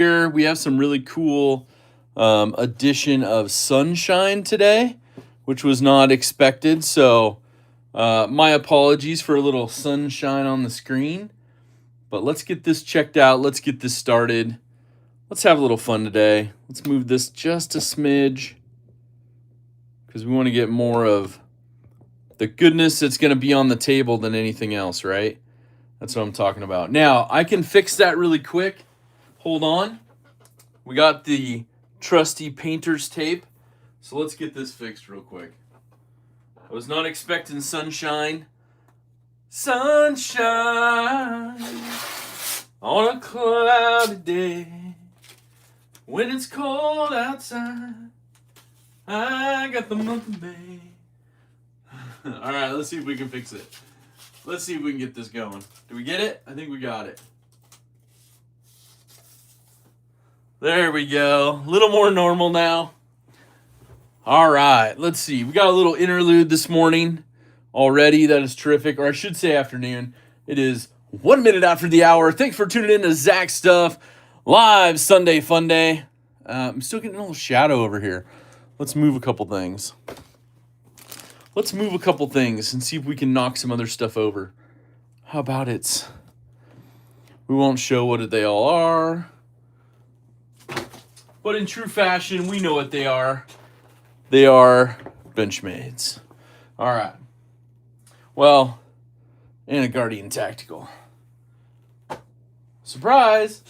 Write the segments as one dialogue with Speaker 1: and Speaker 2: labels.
Speaker 1: Here we have some really cool addition of sunshine today, which was not expected. So my apologies for a little sunshine on the screen. But let's get this checked out. Let's get this started. Let's have a little fun today. Let's move this just a smidge because we want to get more of the goodness that's going to be on the table than anything else, right? That's what I'm talking about. Now, I can fix that really quick. Hold on. We got the trusty painter's tape. So let's get this fixed real quick. I was not expecting sunshine. Sunshine on a cloudy day. When it's cold outside, I got the month of May. All right, let's see if we can fix it. Let's see if we can get this going. Do we get it? I think we got it. There we go. A little more normal now. All right, let's see. We got a little interlude this morning already. That is terrific. Or I should say afternoon. It is 1 minute after the hour. Thanks for tuning in to Zach Stuff Live Sunday Fun Day. I'm still getting a little shadow over here. Let's move a couple things. Let's move a couple things and see if we can knock some other stuff over. How about it? We won't show what they all are. But in true fashion, we know what they are. They are Benchmades. All right. Well, and a Guardian Tactical. Surprise!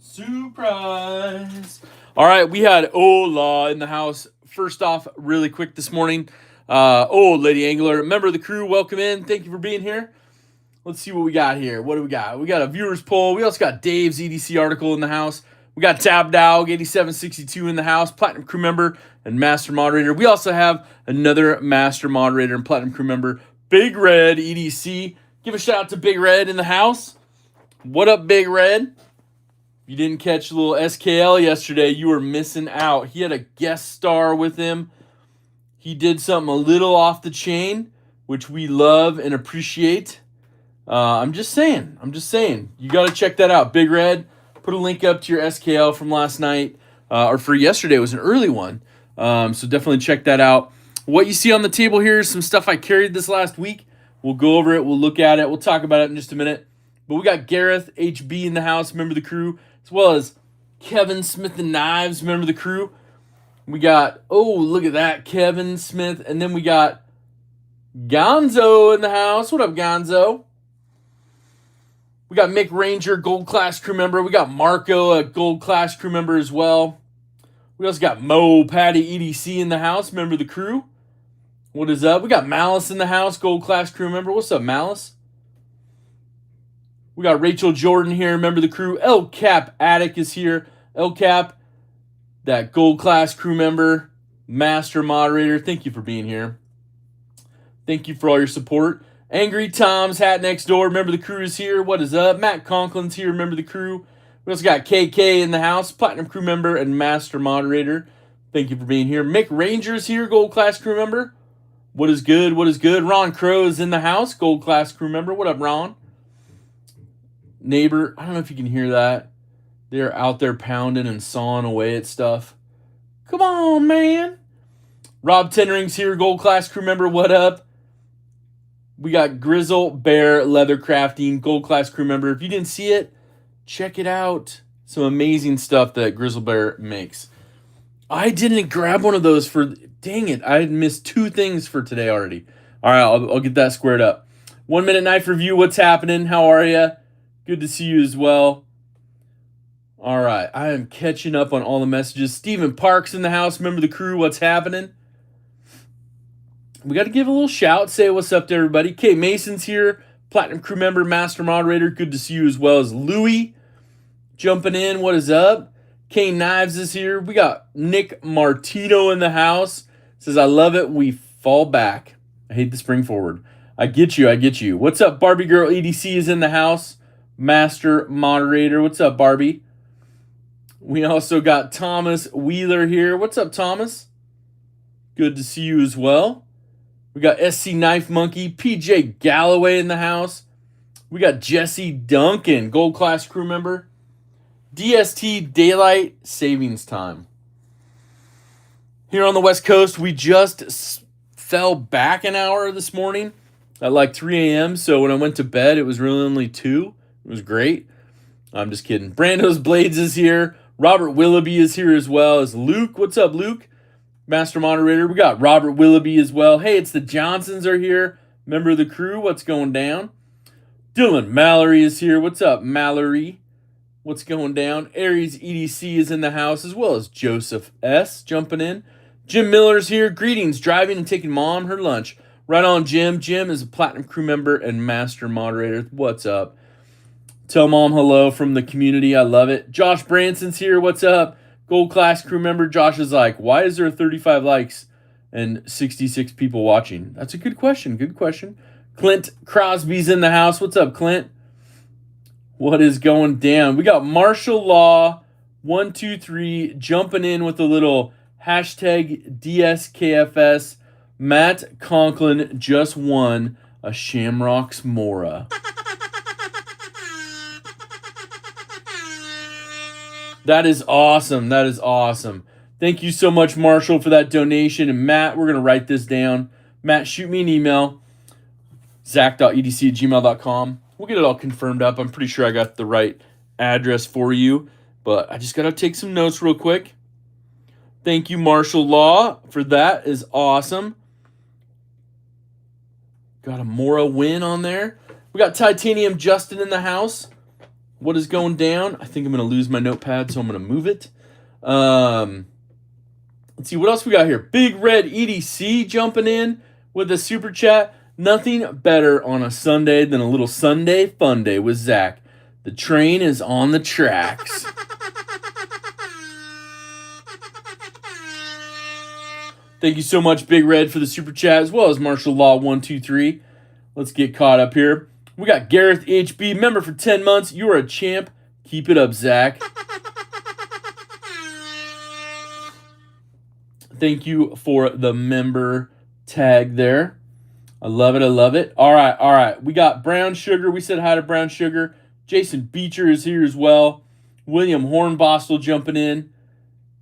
Speaker 1: Surprise! All right, we had Ola in the house. First off, really quick this morning. Lady Angler, member of the crew, welcome in. Thank you for being here. Let's see what we got here. What do we got? We got a viewers poll. We also got Dave's EDC article in the house. We got Tab Dog 8762 in the house, Platinum Crew member and Master Moderator. We also have another Master Moderator and Platinum Crew member, Big Red EDC. Give a shout out to Big Red in the house. What up, Big Red? If you didn't catch a little SKL yesterday, you were missing out. He had a guest star with him. He did something a little off the chain, which we love and appreciate. I'm just saying. You got to check that out. Big Red. Put a link up to your SKL from last night, or for yesterday. It was an early one. So definitely check that out. What you see on the table here is some stuff I carried this last week. We'll go over it. We'll look at it. We'll talk about it in just a minute. But we got Gareth HB in the house, member of the crew, as well as Kevin Smith and Knives, member of the crew. We got, look at that, Kevin Smith. And then we got Gonzo in the house. What up, Gonzo? We got Mick Ranger, Gold Class crew member. We got Marco, a Gold Class crew member as well. We also got Mo Patty EDC in the house, member of the crew. What is up? We got Malice in the house, Gold Class crew member. What's up, Malice? We got Rachel Jordan here, member of the crew. El Cap Attic is here. El Cap, that Gold Class crew member, Master Moderator. Thank you for being here. Thank you for all your support. Angry Tom's Hat Next Door, member of the crew is here. What is up? Matt Conklin's here, member of the crew. We also got KK in the house, Platinum crew member and Master Moderator. Thank you for being here. Mick Ranger's here, Gold Class crew member. What is good? What is good? Ron Crow's in the house, Gold Class crew member. What up, Ron? Neighbor, I don't know if you can hear that. They're out there pounding and sawing away at stuff. Come on, man. Rob Tendering's here, Gold Class crew member. What up? We got Grizzle Bear Leather Crafting, Gold Class crew member. If you didn't see it, check it out. Some amazing stuff that Grizzle Bear makes. I didn't grab one of those for... Dang it, I had missed 2 things for today already. All right, I'll get that squared up. 1 Minute Knife Review, what's happening? How are you? Good to see you as well. All right, I am catching up on all the messages. Stephen Parks in the house, member of the crew. What's happening? We got to give a little shout, say what's up to everybody. Kate Mason's here, Platinum crew member, Master Moderator. Good to see you as well as Louie jumping in. What is up? Kane Knives is here. We got Nick Martino in the house. Says, I love it. We fall back. I hate the spring forward. I get you. What's up? Barbie Girl EDC is in the house. Master Moderator. What's up, Barbie? We also got Thomas Wheeler here. What's up, Thomas? Good to see you as well. We got SC Knife Monkey, PJ Galloway in the house. We got Jesse Duncan, Gold Class crew member. DST, Daylight Savings Time. Here on the West Coast, we just fell back an hour this morning at like 3 a.m. So when I went to bed, it was really only 2. It was great. I'm just kidding. Brando's Blades is here. Robert Willoughby is here as well as Luke. What's up, Luke? Master moderator. We got Robert Willoughby as well. Hey, it's the Johnsons are here. Member of the crew. What's going down? Dylan Mallory is here. What's up, Mallory? What's going down? Aries EDC is in the house, as well as Joseph S. jumping in. Jim Miller's here. Greetings, driving and taking mom her lunch. Right on, Jim. Jim is a Platinum crew member and master moderator. What's up? Tell mom hello from the community. I love it. Josh Branson's here. What's up? Gold class crew member. Josh is like, why is there 35 likes and 66 people watching? That's a good question. Good question. Clint Crosby's in the house. What's up, Clint? What is going down? We got Martial Law 123 jumping in with a little hashtag DSKFS. Matt Conklin just won a Shamrocks Mora. That is awesome. That is awesome. Thank you so much, Marshall, for that donation. And Matt, we're going to write this down. Matt, shoot me an email. zach.edc@gmail.com. We'll get it all confirmed up. I'm pretty sure I got the right address for you, but I just got to take some notes real quick. Thank you, Martial Law, for that. Is awesome. Got a Mora win on there. We got Titanium Justin in the house. What is going down? I think I'm going to lose my notepad, so I'm going to move it. Let's see, what else we got here? Big Red EDC jumping in with a super chat. Nothing better on a Sunday than a little Sunday fun day with Zach. The train is on the tracks. Thank you so much, Big Red, for the super chat, as well as Martial Law 123. Let's get caught up here. We got Gareth HB, member for 10 months. You are a champ. Keep it up, Zach. Thank you for the member tag there. I love it. I love it. All right. We got Brown Sugar. We said hi to Brown Sugar. Jason Beecher is here as well. William Hornbostel jumping in.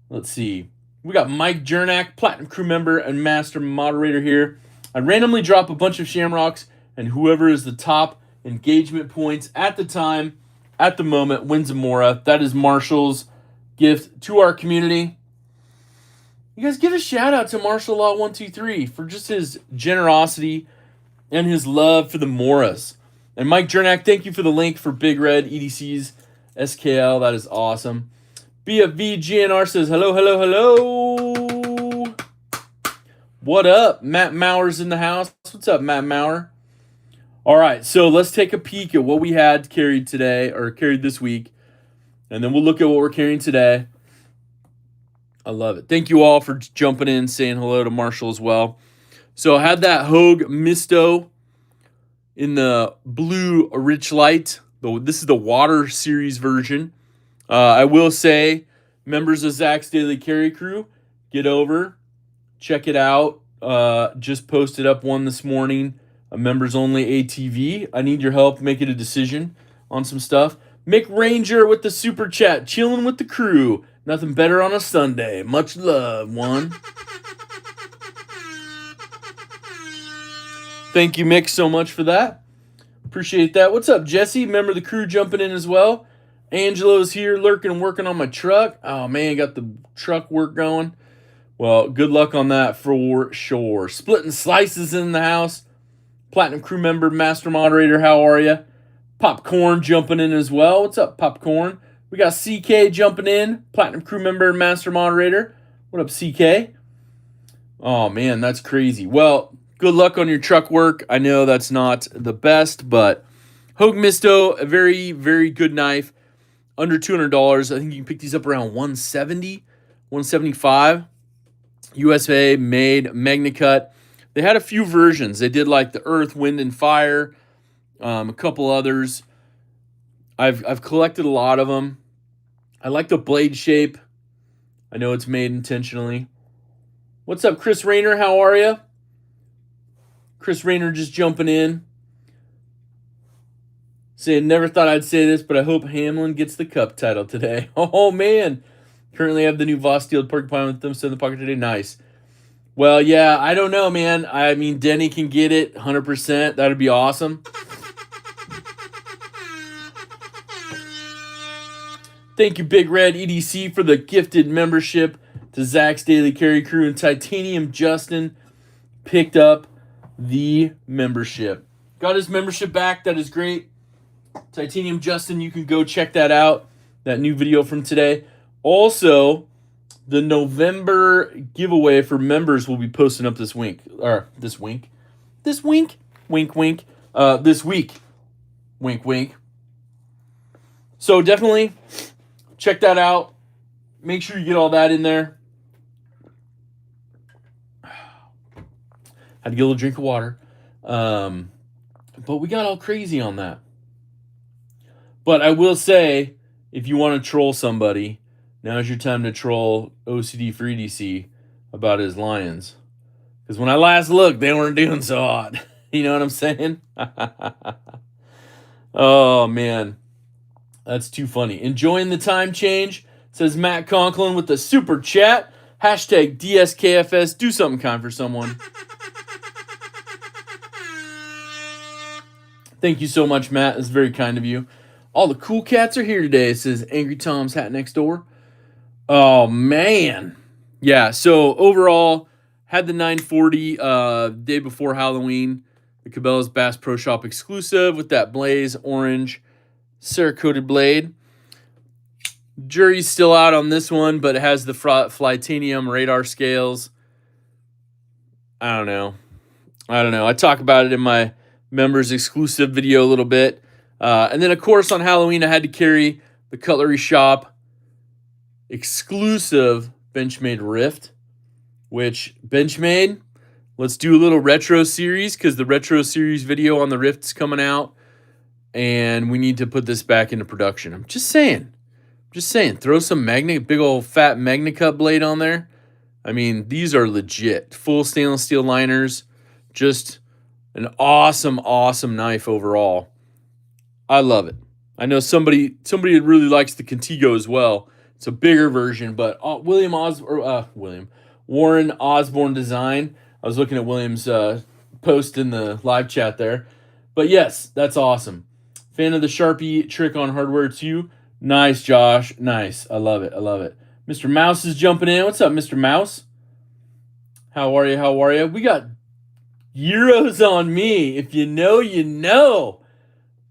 Speaker 1: Let's see. We got Mike Jernak, Platinum crew member and master moderator here. I randomly drop a bunch of Shamrocks, and whoever is the top engagement points at the time, at the moment, wins a Mora. That is Marshall's gift to our community. You guys give a shout out to Martial Law 123 for just his generosity and his love for the Moras. And Mike Jernak, thank you for the link for Big Red EDC's SKL. That is awesome. BFV GNR says, hello. What up? Matt Maurer's in the house. What's up, Matt Maurer? All right, so let's take a peek at what we had carried today, or carried this week, and then we'll look at what we're carrying today. I love it. Thank you all for jumping in, saying hello to Marshall as well. So I had that Hogue Misto in the blue Rich Light. This is the Water Series version. I will say, members of Zach's Daily Carry Crew, get over, check it out. Just posted up one this morning. A members only ATV. I need your help making a decision on some stuff. Mick Ranger with the super chat, chilling with the crew. Nothing better on a Sunday. Much love, one. Thank you, Mick, so much for that. Appreciate that. What's up, Jesse? Member of the crew jumping in as well. Angelo's here, lurking and working on my truck. Oh, man, got the truck work going. Well, good luck on that for sure. Splitting Slices in the house. Platinum crew member, master moderator, how are you? Popcorn jumping in as well. What's up, Popcorn? We got CK jumping in, Platinum crew member and master moderator. What up, CK? Oh, man, that's crazy. Well, good luck on your truck work. I know that's not the best, but Hogue Misto, a very, very good knife. Under $200. I think you can pick these up around $170, $175. USA made, MagnaCut. They had a few versions. They did like the Earth, Wind, and Fire. A couple others. I've collected a lot of them. I like the blade shape. I know it's made intentionally. What's up, Chris Rayner? How are you? Chris Rayner just jumping in. saying, never thought I'd say this, but I hope Hamlin gets the cup title today. Oh, man. Currently have the new Voss Steel Porcupine with them still in the pocket today. Nice. Well, yeah, I don't know, man. I mean, Denny can get it 100%. That'd be awesome. Thank you, Big Red EDC, for the gifted membership to Zach's Daily Carry Crew. And Titanium Justin picked up the membership. Got his membership back. That is great. Titanium Justin, you can go check that out. That new video from today. Also, the November giveaway for members will be posting up this week. This week. Wink, wink. This week. Wink, wink. So definitely check that out. Make sure you get all that in there. Had to get a little drink of water. But we got all crazy on that. But I will say, if you want to troll somebody, now's your time to troll OCD for EDC about his Lions. Because when I last looked, they weren't doing so hot. You know what I'm saying? Oh, man. That's too funny. Enjoying the time change, says Matt Conklin with the super chat. Hashtag DSKFS. Do something kind for someone. Thank you so much, Matt. That's very kind of you. All the cool cats are here today, says Angry Tom's Hat Next Door. Oh, man. Yeah, so overall, had the 940 day before Halloween. The Cabela's Bass Pro Shop exclusive with that Blaze orange Cerakoted blade. Jury's still out on this one, but it has the Flytanium radar scales. I don't know. I talk about it in my members exclusive video a little bit. And then, of course, on Halloween, I had to carry the Cutlery Shop exclusive Benchmade Rift, which Benchmade, let's do a little retro series because the retro series video on the Rift's coming out, and we need to put this back into production. I'm just saying. Throw some big old fat MagnaCut blade on there. I mean, these are legit. Full stainless steel liners. Just an awesome, awesome knife overall. I love it. I know somebody really likes the Contigo as well. It's a bigger version, but Warren Osborne design. I was looking at William's post in the live chat there. But yes, that's awesome. Fan of the Sharpie trick on hardware too. Nice, Josh. Nice. I love it. Mr. Mouse is jumping in. What's up, Mr. Mouse? How are you? We got Euros on me. If you know, you know.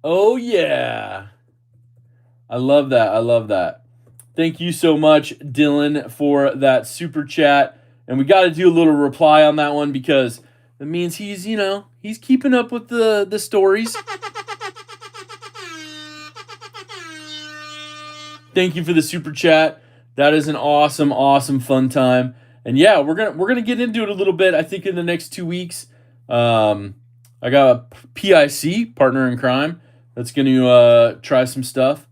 Speaker 1: Oh, yeah. I love that. Thank you so much, Dylan, for that super chat. And we got to do a little reply on that one because it means he's keeping up with the stories. Thank you for the super chat. That is an awesome, awesome fun time. And yeah, we're gonna get into it a little bit. I think in the next 2 weeks. I got a PIC, partner in crime, that's going to try some stuff.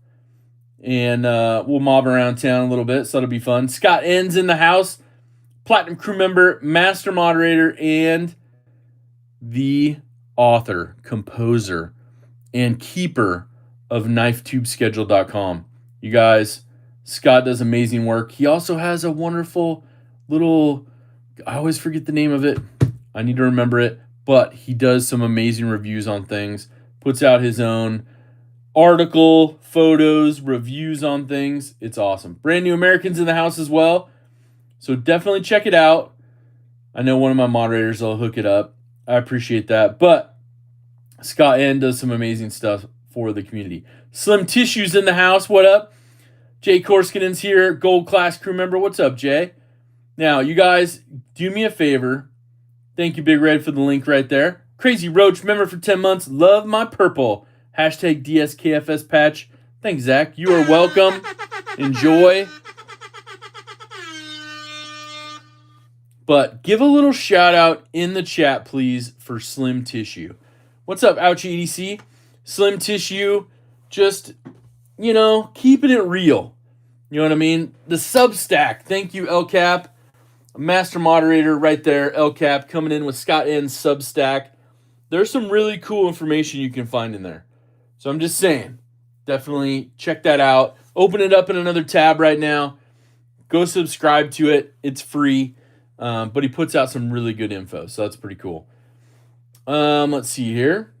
Speaker 1: And we'll mob around town a little bit, so that'll be fun. Scott N's in the house. Platinum crew member, master moderator, and the author, composer, and keeper of KnifeTubeSchedule.com. You guys, Scott does amazing work. He also has a wonderful little, I always forget the name of it. I need to remember it. But he does some amazing reviews on things. Puts out his own article, photos, reviews on things. It's awesome. Brand New Americans in the house as well. So definitely check it out. I know one of my moderators will hook it up. I appreciate that. But Scott N does some amazing stuff for the community. Slim Tissues in the house. What up? Jay Korskinen's here. Gold class crew member. What's up, Jay? Now, you guys, do me a favor. Thank you, Big Red, for the link right there. Crazy Roach, member for 10 months. Love my purple. Hashtag DSKFS patch. Thanks, Zach. You are welcome. Enjoy. But give a little shout out in the chat, please, for Slim Tissue. What's up, Ouchie EDC? Slim Tissue, just, keeping it real. You know what I mean? The Substack. Thank you, LCAP. Master moderator right there, LCAP, coming in with Scott N's Substack. There's some really cool information you can find in there. So I'm just saying, definitely check that out. Open it up in another tab right now. Go subscribe to it. It's free, but he puts out some really good info, so that's pretty cool. Let's see here.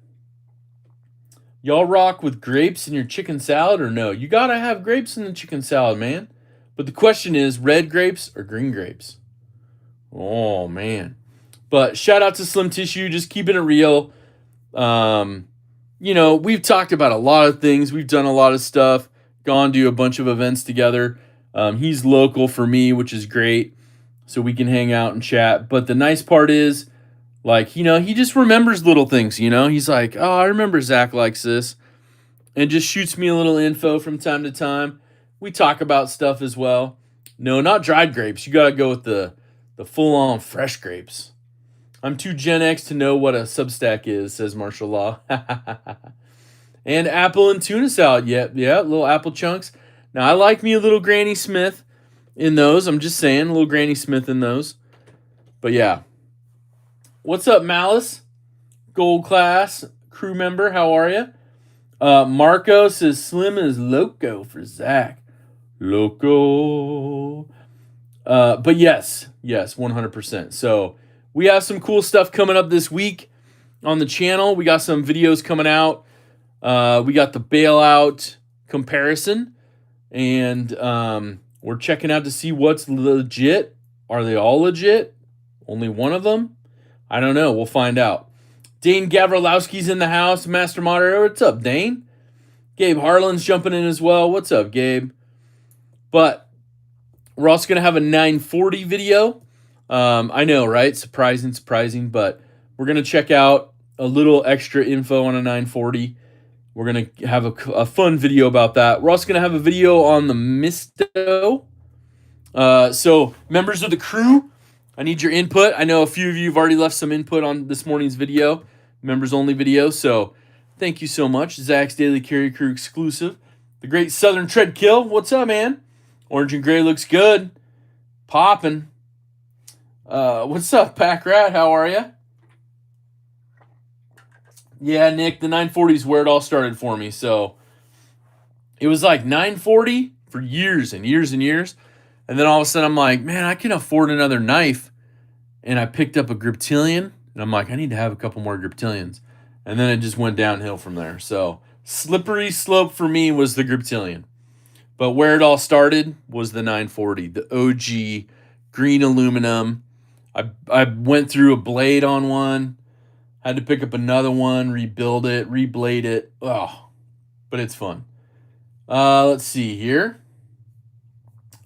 Speaker 1: Y'all rock with grapes in your chicken salad or no? You gotta have grapes in the chicken salad, man. But the question is, red grapes or green grapes? Oh, man. But shout out to Slim Tissue, just keeping it real. We've talked about a lot of things. We've done a lot of stuff, gone to a bunch of events together. He's local for me, which is great. So we can hang out and chat. But the nice part is, he just remembers little things, He's like, oh, I remember Zach likes this. And just shoots me a little info from time to time. We talk about stuff as well. No, not dried grapes. You got to go with the full-on fresh grapes. I'm too Gen X to know what a Substack is, says Martial Law. And apple and tuna salad. Yeah, little apple chunks. Now, I like me a little Granny Smith in those. I'm just saying, a little Granny Smith in those. But yeah. What's up, Malice? Gold class crew member, how are you? Marco says Slim is loco for Zach. Loco. But yes, 100%. So we have some cool stuff coming up this week on the channel. We got some videos coming out. We got the bailout comparison, and we're checking out to see what's legit. Are they all legit? Only one of them? I don't know. We'll find out. Dane Gavrilowski's in the house. Master Moderator. What's up, Dane? Gabe Harlan's jumping in as well. What's up, Gabe? But we're also going to have a 940 video. I know, right? Surprising. But we're going to check out a little extra info on a 940. We're going to have a fun video about that. We're also going to have a video on the Misto. So members of the crew, I need your input. I know a few of you have already left some input on this morning's video, members only video. So thank you so much. Zach's Daily Carry Crew exclusive. The Great Southern Tread Kill. What's up, man? Orange and gray looks good. Popping. What's up, Pack Rat? How are you? Yeah, Nick, the 940 is where it all started for me. So it was like 940 for years and years and years. And then all of a sudden I'm like, man, I can afford another knife. And I picked up a Griptilian. And I'm like, I need to have a couple more Griptilians. And then it just went downhill from there. So slippery slope for me was the Griptilian. But where it all started was the 940, the OG green aluminum. I went through a blade on one. Had to pick up another one, rebuild it, reblade it. Oh, but it's fun. Let's see here.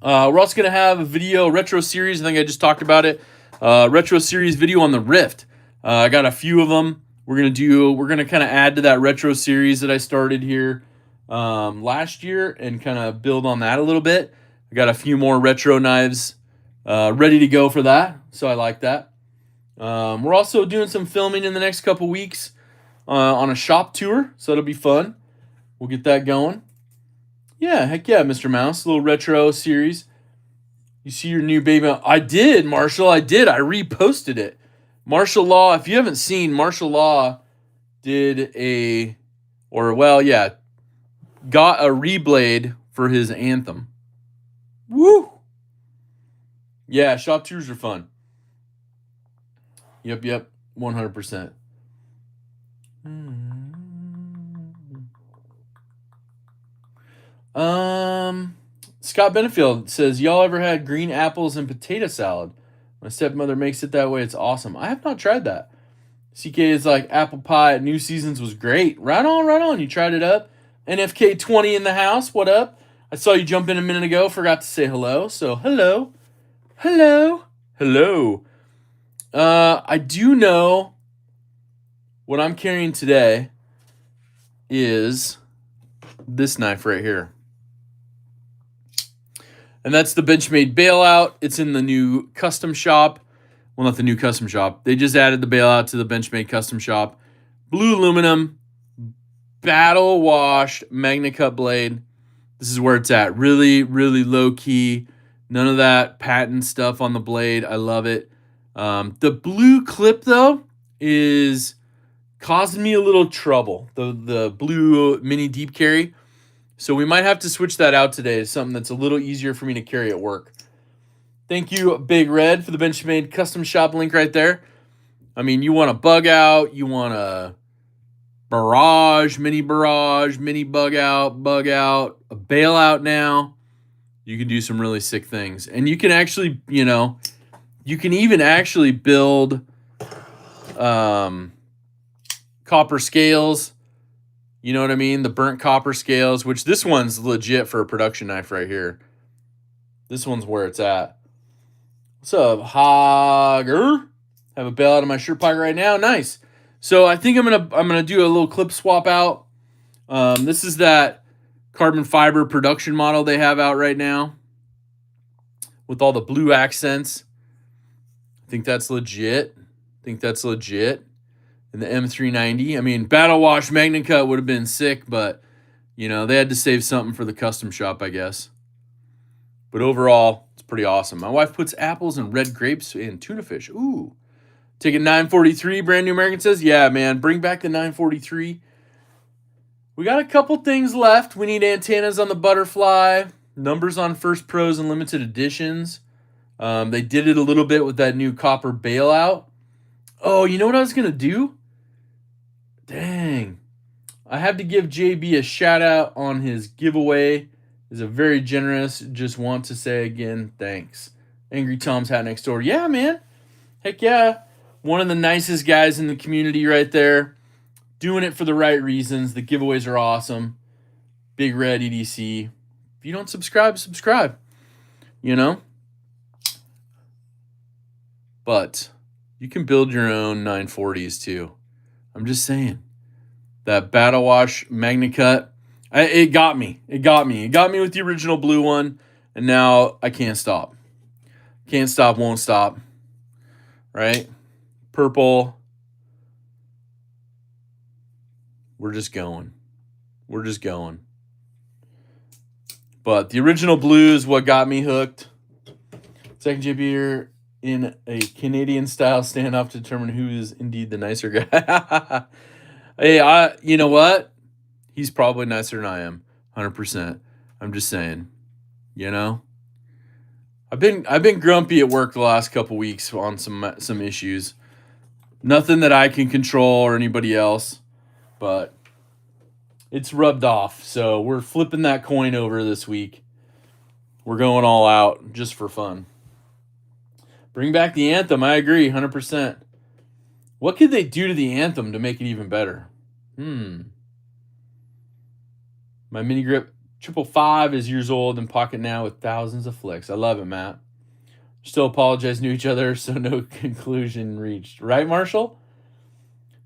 Speaker 1: We're also going to have a video, retro series. I think I just talked about it. Retro series video on the Rift. I got a few of them. We're going to kind of add to that retro series that I started here last year and kind of build on that a little bit. I got a few more retro knives ready to go for that. So I like that. We're also doing some filming in the next couple weeks on a shop tour. So it'll be fun. We'll get that going. Yeah, heck yeah, Mr. Mouse. A little retro series. You see your new baby. I did, Marshall. I did. I reposted it. Martial Law, if you haven't seen, Martial Law did got a reblade for his Anthem. Woo! Yeah, shop tours are fun. Yep, 100%. Scott Benefield says, y'all ever had green apples and potato salad? My stepmother makes it that way. It's awesome. I have not tried that. CK is like, apple pie at New Seasons was great. Right on. You tried it up. NFK20 in the house. What up? I saw you jump in a minute ago. Forgot to say hello. So, hello. I do know what I'm carrying today is this knife right here. And that's the Benchmade Bailout. It's in the new custom shop. Well, not the new custom shop. They just added the Bailout to the Benchmade custom shop. Blue aluminum, battle washed Magna Cut blade. This is where it's at. Really, really low key. None of that patent stuff on the blade. I love it. The blue clip, though, is causing me a little trouble. The blue mini deep carry. So we might have to switch that out today to something that's a little easier for me to carry at work. Thank you, Big Red, for the Benchmade custom shop link right there. I mean, you want a bug out, you want a barrage, mini bug out, a bailout now. You can do some really sick things. And you can actually, you can even actually build copper scales. You know what I mean? The burnt copper scales, which this one's legit for a production knife right here. This one's where it's at. What's up, Hogger? Have a bail out of my shirt pocket right now. Nice. So I think I'm gonna do a little clip swap out. This is that carbon fiber production model they have out right now with all the blue accents. I think that's legit. And the M390. I mean, Battle Wash Magna Cut would have been sick, but they had to save something for the custom shop, I guess. But overall, it's pretty awesome. My wife puts apples and red grapes in tuna fish. Ooh. Ticket 943, Brand New American says, yeah, man, bring back the 943. We got a couple things left. We need antennas on the Butterfly, numbers on First Pros and limited editions. They did it a little bit with that new copper bailout. Oh, you know what I was going to do? Dang. I have to give JB a shout out on his giveaway. He's a very generous. Just want to say again, thanks. Angry Tom's Hat Next Door. Yeah, man. Heck yeah. One of the nicest guys in the community right there. Doing it for the right reasons. The giveaways are awesome. Big Red EDC. If you don't subscribe. But you can build your own 940s too. I'm just saying. That Battle Wash Magna Cut, it got me. It got me with the original blue one, and now I can't stop. Can't stop, won't stop. Right? Purple. We're just going. But the original blue is what got me hooked. Second JB in a Canadian style standoff to determine who is indeed the nicer guy. Hey, you know what? He's probably nicer than I am, 100%. I'm just saying, I've been grumpy at work the last couple weeks on some issues. Nothing that I can control or anybody else, but it's rubbed off. So we're flipping that coin over this week. We're going all out just for fun. Bring back the Anthem. I agree, 100%. What could they do to the Anthem to make it even better? My mini grip 555 is years old and pocket now with thousands of flicks. I love it, Matt. Still apologizing to each other, so no conclusion reached. Right, Marshall?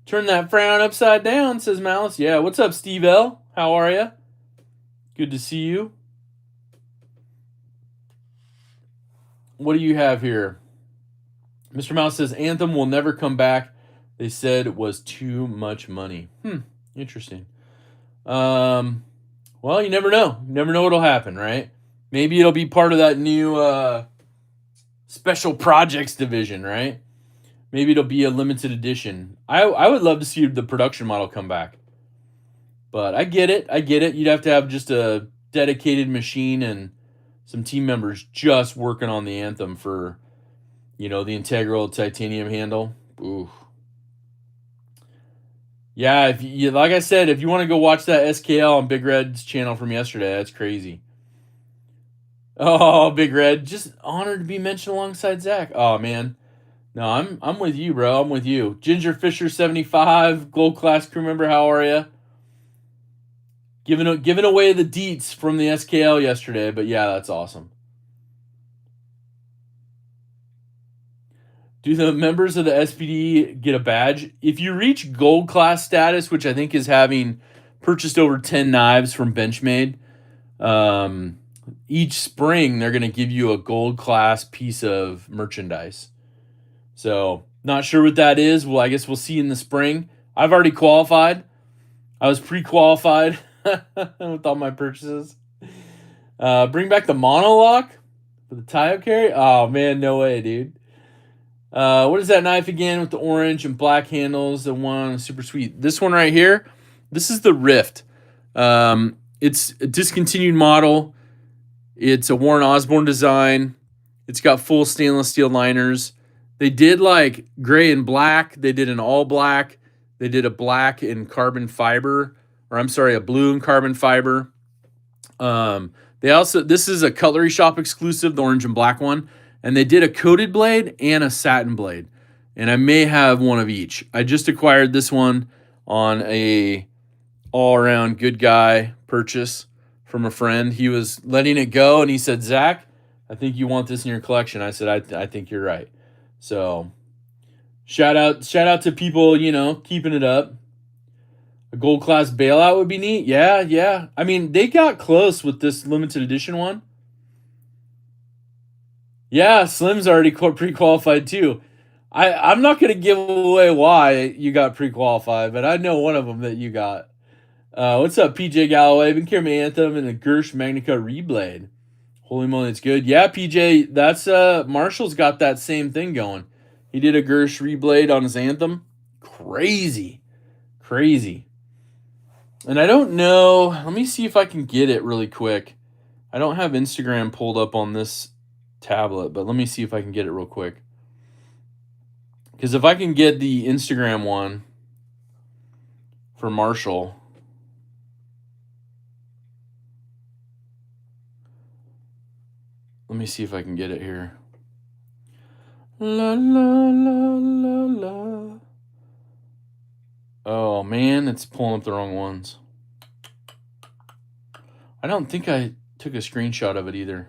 Speaker 1: Turn that frown upside down, says Malice. Yeah, what's up, Steve L? How are you? Good to see you. What do you have here? Mr. Mouse says, Anthem will never come back. They said it was too much money. Interesting. Well, you never know. You never know what'll happen, right? Maybe it'll be part of that new special projects division, right? Maybe it'll be a limited edition. I would love to see the production model come back. But I get it. You'd have to have just a dedicated machine and some team members just working on the Anthem for, the integral titanium handle. Ooh. Yeah, like I said, if you want to go watch that SKL on Big Red's channel from yesterday, that's crazy. Oh, Big Red, just honored to be mentioned alongside Zach. Oh man, no, I'm with you, bro. I'm with you. Ginger Fisher 75, gold class crew member. How are you? Giving away the deets from the SKL yesterday, but yeah, that's awesome. Do the members of the SPD get a badge? If you reach gold class status, which I think is having purchased over 10 knives from Benchmade, each spring they're going to give you a gold class piece of merchandise. So, not sure what that is. Well, I guess we'll see in the spring. I've already qualified. I was pre-qualified with all my purchases. Bring back the monolock for the Tayo carry? Oh, man, no way, dude. What is that knife again with the orange and black handles? The one super sweet. This one right here. This is the Rift. It's a discontinued model. It's a Warren Osborne design. It's got full stainless steel liners. They did like gray and black. They did an all black. They did a black in carbon fiber, or I'm sorry, a blue in carbon fiber. This is a Cutlery Shop exclusive, the orange and black one, and they did a coated blade and a satin blade, and I may have one of each. I just acquired this one on a all around good guy purchase from a friend. He was letting it go, and he said, "Zach, I think you want this in your collection." I said, I think you're right. So shout out to people, keeping it up. A gold class bailout would be neat. Yeah. I mean, they got close with this limited edition one. Yeah, Slim's already pre-qualified too. I'm not going to give away why you got pre-qualified, but I know one of them that you got. What's up, PJ Galloway? Been carrying my Anthem and a Gersh Magnica Reblade. Holy moly, it's good. Yeah, PJ, that's Marshall's got that same thing going. He did a Gersh Reblade on his Anthem. Crazy. And I don't know. Let me see if I can get it really quick. I don't have Instagram pulled up on this tablet, but let me see if I can get it real quick. Because if I can get the Instagram one for Marshall, let me see if I can get it here. La la la la la. Oh man, it's pulling up the wrong ones. I don't think I took a screenshot of it either.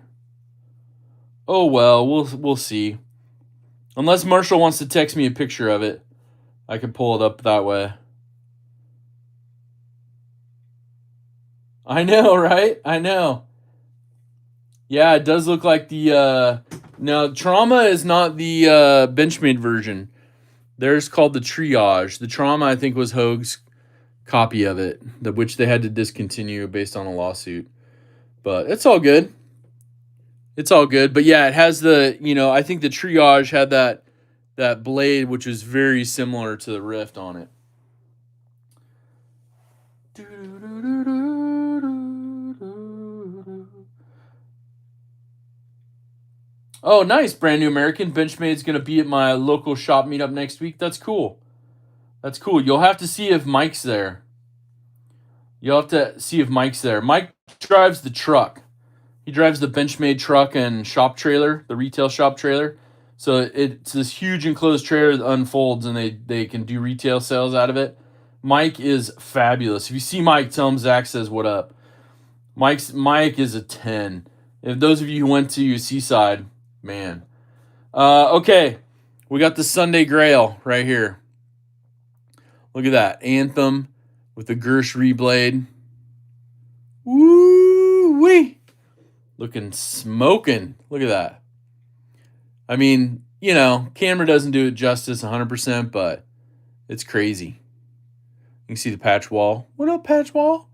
Speaker 1: Oh well, we'll see. Unless Marshall wants to text me a picture of it, I can pull it up that way. I know, right? I know. Yeah, it does look like the no, Trauma is not the Benchmade version. Theirs called the Triage. The Trauma, I think, was Hogue's copy of it, which they had to discontinue based on a lawsuit. But it's all good. It's all good. But yeah, it has the, I think the Triage had that blade, which is very similar to the Rift on it. Oh, nice. Brand New American. Benchmade's going to be at my local shop meetup next week. That's cool. You'll have to see if Mike's there. Mike drives the truck. He drives the Benchmade truck and shop trailer, the retail shop trailer. So it's this huge enclosed trailer that unfolds, and they can do retail sales out of it. Mike is fabulous. If you see Mike, tell him Zach says what up. Mike is a 10. If those of you who went to Seaside, man. Okay, we got the Sunday Grail right here. Look at that. Anthem with the Gersh Reblade. Woo-wee. Looking smoking. Look at that. I mean, camera doesn't do it justice 100%, but it's crazy. You can see the patch wall. What up, patch wall?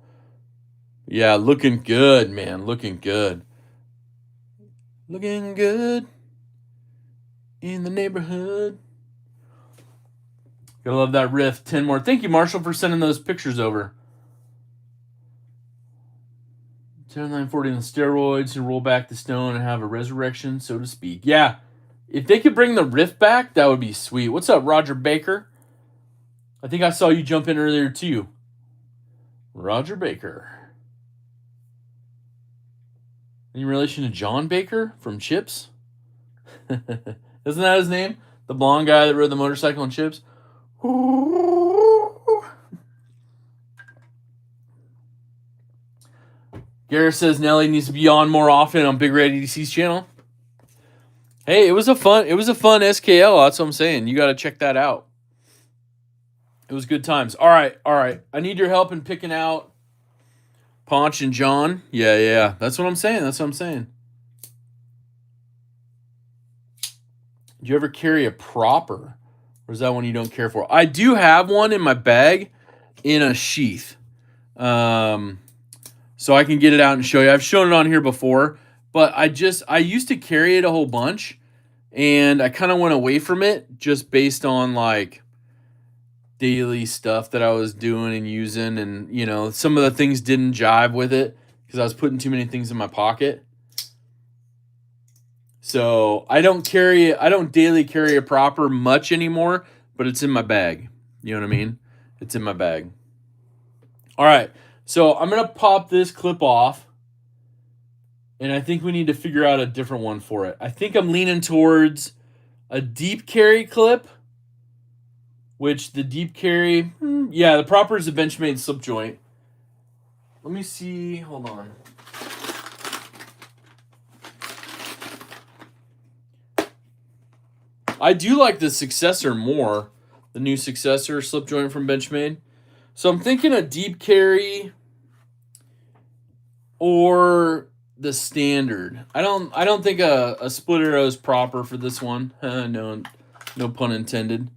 Speaker 1: Yeah, looking good, man. Looking good. Looking good in the neighborhood. Gotta love that Rift. 10 more. Thank you, Marshall, for sending those pictures over. 940 on the steroids and roll back the stone and have a resurrection, so to speak. Yeah, if they could bring the Rift back, that would be sweet. What's up, Roger Baker? I think I saw you jump in earlier, too. Roger Baker. In relation to John Baker from Chips? Isn't that his name? The blonde guy that rode the motorcycle in Chips? Garrett says Nelly needs to be on more often on Big Red EDC's channel. Hey, it was a fun SKL. That's what I'm saying. You got to check that out. It was good times. All right. I need your help in picking out Ponch and John. Yeah. That's what I'm saying. Do you ever carry a Proper? Or is that one you don't care for? I do have one in my bag in a sheath. So I can get it out and show you. I've shown it on here before, but I used to carry it a whole bunch, and I kind of went away from it just based on like daily stuff that I was doing and using, and some of the things didn't jive with it because I was putting too many things in my pocket. So I don't daily carry a proper much anymore, but it's in my bag. You know what I mean? It's in my bag. All right. So I'm going to pop this clip off, and I think we need to figure out a different one for it. I think I'm leaning towards a deep carry clip, which the deep carry, the proper is a Benchmade slip joint. Let me see. Hold on. I do like the Successor more, the new Successor slip joint from Benchmade. So I'm thinking a deep carry or the standard. I don't think a split arrow is proper for this one. No pun intended.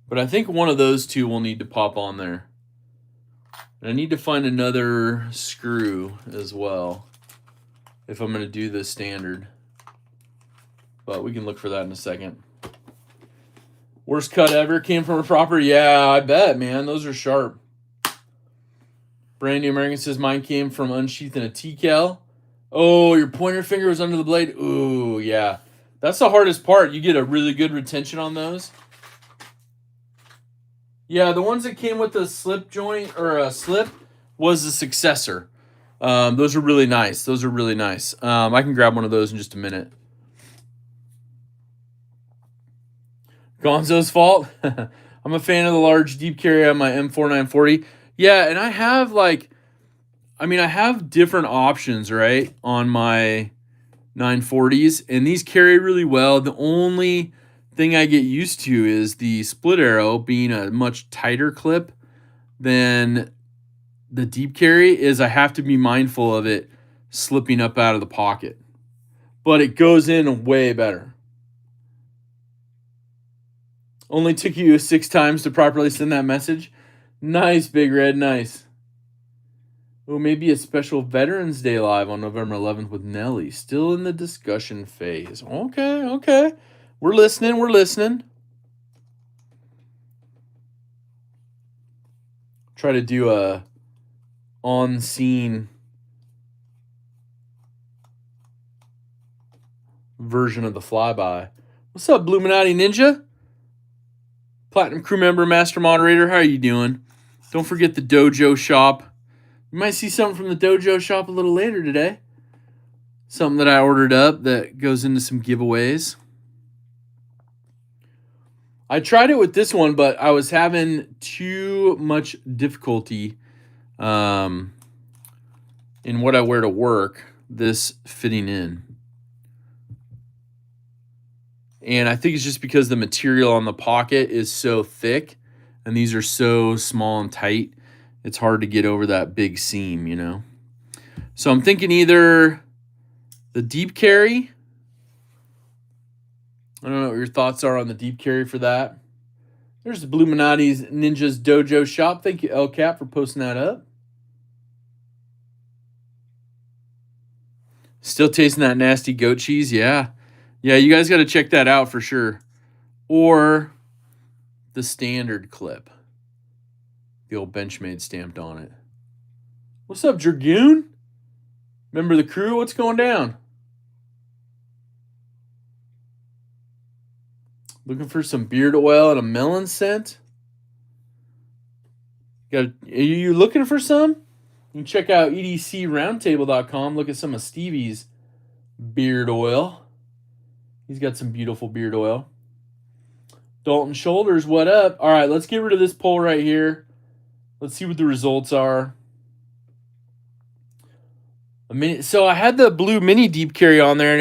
Speaker 1: But I think one of those two will need to pop on there. And I need to find another screw as well if I'm going to do the standard. But we can look for that in a second. Worst cut ever came from a proper? Yeah, I bet, man. Those are sharp. Brand New American says mine came from unsheathing a T-cal. Oh, your pointer finger was under the blade? Ooh, yeah. That's the hardest part. You get a really good retention on those. Yeah, the ones that came with the slip joint or a slip was the Successor. Those are really nice. I can grab one of those in just a minute. Gonzo's fault. I'm a fan of the large deep carry on my M4 940. Yeah, and I have I have different options, right, on my 940s, and these carry really well. The only thing I get used to is the split arrow being a much tighter clip than the deep carry is. I have to be mindful of it slipping up out of the pocket, but it goes in way better. Only took you 6 times to properly send that message. Nice, Big Red, nice. Oh, maybe a special Veterans Day live on November 11th with Nelly. Still in the discussion phase. Okay. We're listening. Try to do a on-scene version of the flyby. What's up, Bluminati Ninja? Platinum crew member, master moderator, how are you doing? Don't forget the dojo shop. You might see something from the dojo shop a little later today. Something that I ordered up that goes into some giveaways. I tried it with this one, but I was having too much difficulty in what I wear to work, this fitting in. And I think it's just because the material on the pocket is so thick and these are so small and tight, it's hard to get over that big seam, So I'm thinking either the deep carry. I don't know what your thoughts are on the deep carry for that. There's the Bluminati's Ninja's Dojo shop. Thank you, El Cap, for posting that up. Still tasting that nasty goat cheese? Yeah. Yeah, you guys got to check that out for sure. Or the standard clip. The old Benchmade stamped on it. What's up, Dragoon? Remember the crew? What's going down? Looking for some beard oil and a melon scent? Are you looking for some? You can check out edcroundtable.com. Look at some of Stevie's beard oil. He's got some beautiful beard oil. Dalton Shoulders, what up? All right, let's get rid of this poll right here. Let's see what the results are. So I had the blue mini deep carry on there, and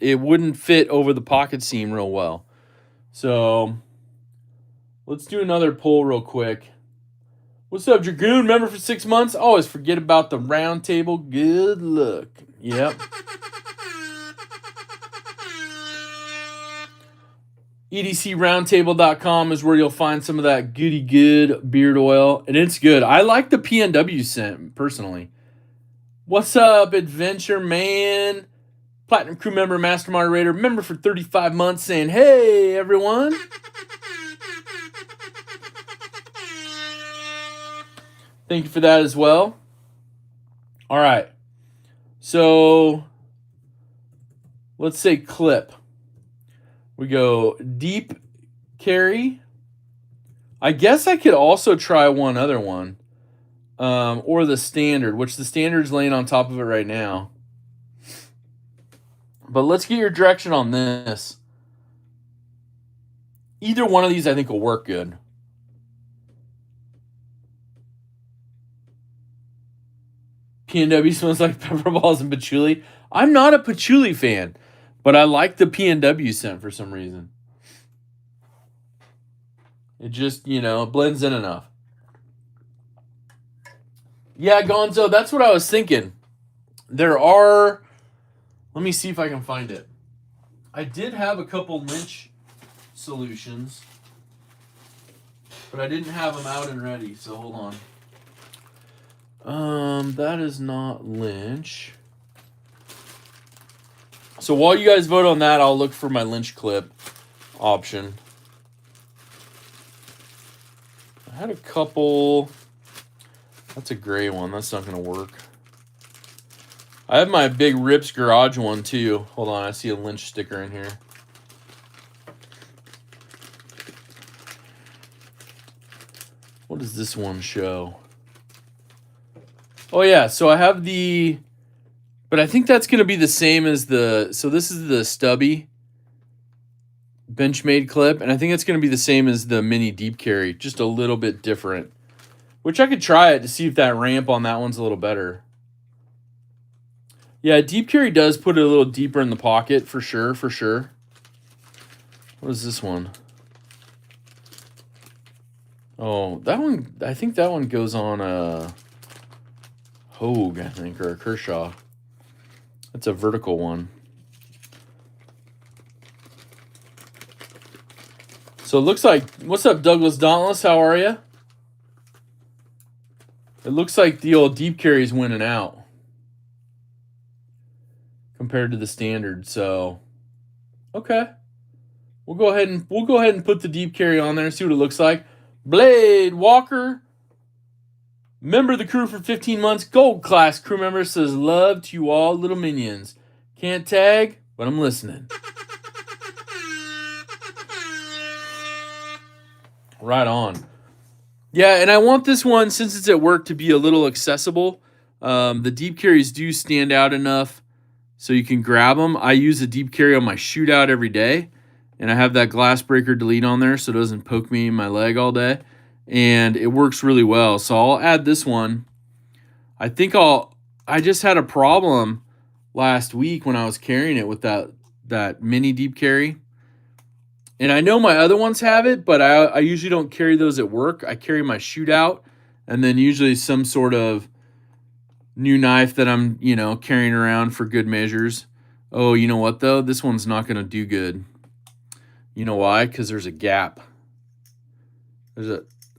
Speaker 1: it wouldn't fit over the pocket seam real well. So let's do another poll real quick. What's up, Dragoon? Member for 6 months? Always forget about the round table. Good luck. Yep. EDCroundtable.com is where you'll find some of that goody good beard oil, and it's good. I like the PNW scent, personally. What's up, Adventure Man? Platinum crew member, master moderator, member for 35 months, saying, hey, everyone. Thank you for that as well. All right. So let's say clip. We go deep carry. I guess I could also try one other one. Or the standard, which the standard's laying on top of it right now. But let's get your direction on this. Either one of these I think will work good. PNW smells like pepper balls and patchouli. I'm not a patchouli fan, but I like the PNW scent for some reason. It just, blends in enough. Yeah, Gonzo, that's what I was thinking. There are... Let me see if I can find it. I did have a couple Lynch solutions, but I didn't have them out and ready, so hold on. That is not Lynch. So while you guys vote on that, I'll look for my Lynch clip option. I had a couple. That's a gray one. That's not going to work. I have my big Rips Garage one too. Hold on, I see a Lynch sticker in here. What does this one show? Oh yeah, so I have the, but I think that's going to be the same as the, so this is the stubby Benchmade clip, and I think it's going to be the same as the mini deep carry, just a little bit different. Which I could try it to see if that ramp on that one's a little better. Yeah, deep carry does put it a little deeper in the pocket, for sure, for sure. What is this one? Oh, that one, I think that one goes on a Hogue, I think, or a Kershaw. That's a vertical one. So it looks like, what's up, Douglas Dauntless? How are you? It looks like the old deep carry's winning out compared to the standard. So, okay, we'll go ahead and put the deep carry on there and see what it looks like. Blade Walker, member of the crew for 15 months, gold class crew member, says love to you all, little minions. Can't tag, but I'm listening. Right on. Yeah, and I want this one, since it's at work, to be a little accessible. The deep carries do stand out enough so you can grab them. I use a deep carry on my shootout every day, and I have that glass breaker delete on there so it doesn't poke me in my leg all day, and it works really well. So I'll add this one. I think I just had a problem last week when I was carrying it with that mini deep carry. And I know my other ones have it, but I usually don't carry those at work. I carry my shootout and then usually some sort of new knife that I'm, carrying around for good measures. Oh, you know what, though? This one's not going to do good. You know why? Because there's a gap.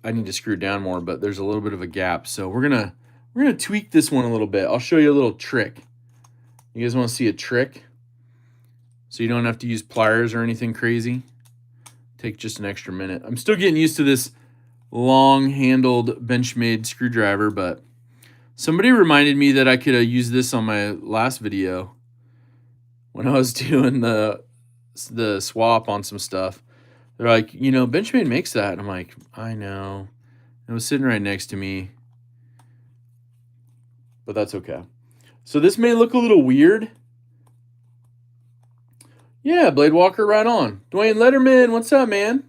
Speaker 1: I need to screw it down more, but there's a little bit of a gap. So we're gonna tweak this one a little bit. I'll show you a little trick. You guys want to see a trick? So you don't have to use pliers or anything crazy. Take just an extra minute. I'm still getting used to this long-handled Benchmade screwdriver, but somebody reminded me that I could use this on my last video when I was doing the swap on some stuff. They're like, Benchmade makes that. And I'm like, I know. It was sitting right next to me, but that's okay. So this may look a little weird. Yeah, Blade Walker, right on. Dwayne Letterman, what's up, man?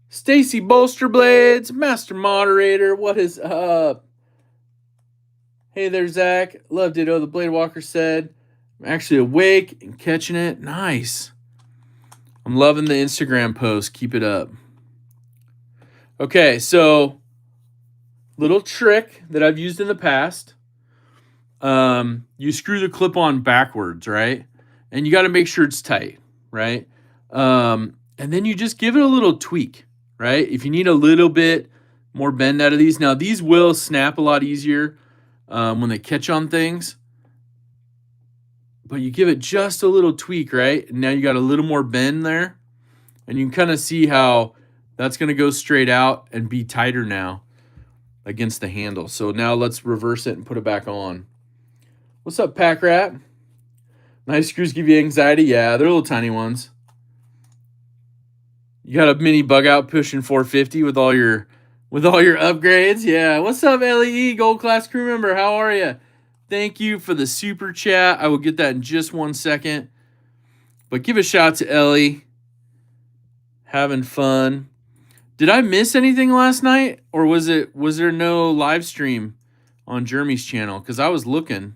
Speaker 1: Stacy Bolster Blades, Master Moderator, what is up? Hey there, Zach. Loved it. Oh, the Blade Walker said, I'm actually awake and catching it. Nice. I'm loving the Instagram post. Keep it up. Okay, so little trick that I've used in the past. You screw the clip on backwards, right? And you got to make sure it's tight, right? And then you just give it a little tweak, right? If you need a little bit more bend out of these. Now, these will snap a lot easier when they catch on things. but you give it just a little tweak, right? And now you got a little more bend there. And you can kind of see how that's going to go straight out and be tighter now against the handle. So now let's reverse it and put it back on. What's up, Pack Rat? Nice screws give you anxiety? Yeah, they're little tiny ones. You got a mini bug out pushing 450 with all your upgrades. Yeah. What's up, LEE Gold Class crew member? How are you? Thank you for the super chat. I will get that in just 1 second. But give a shout to Ellie. Having fun. Did I miss anything last night, or was there no live stream on Jeremy's channel? Because I was looking.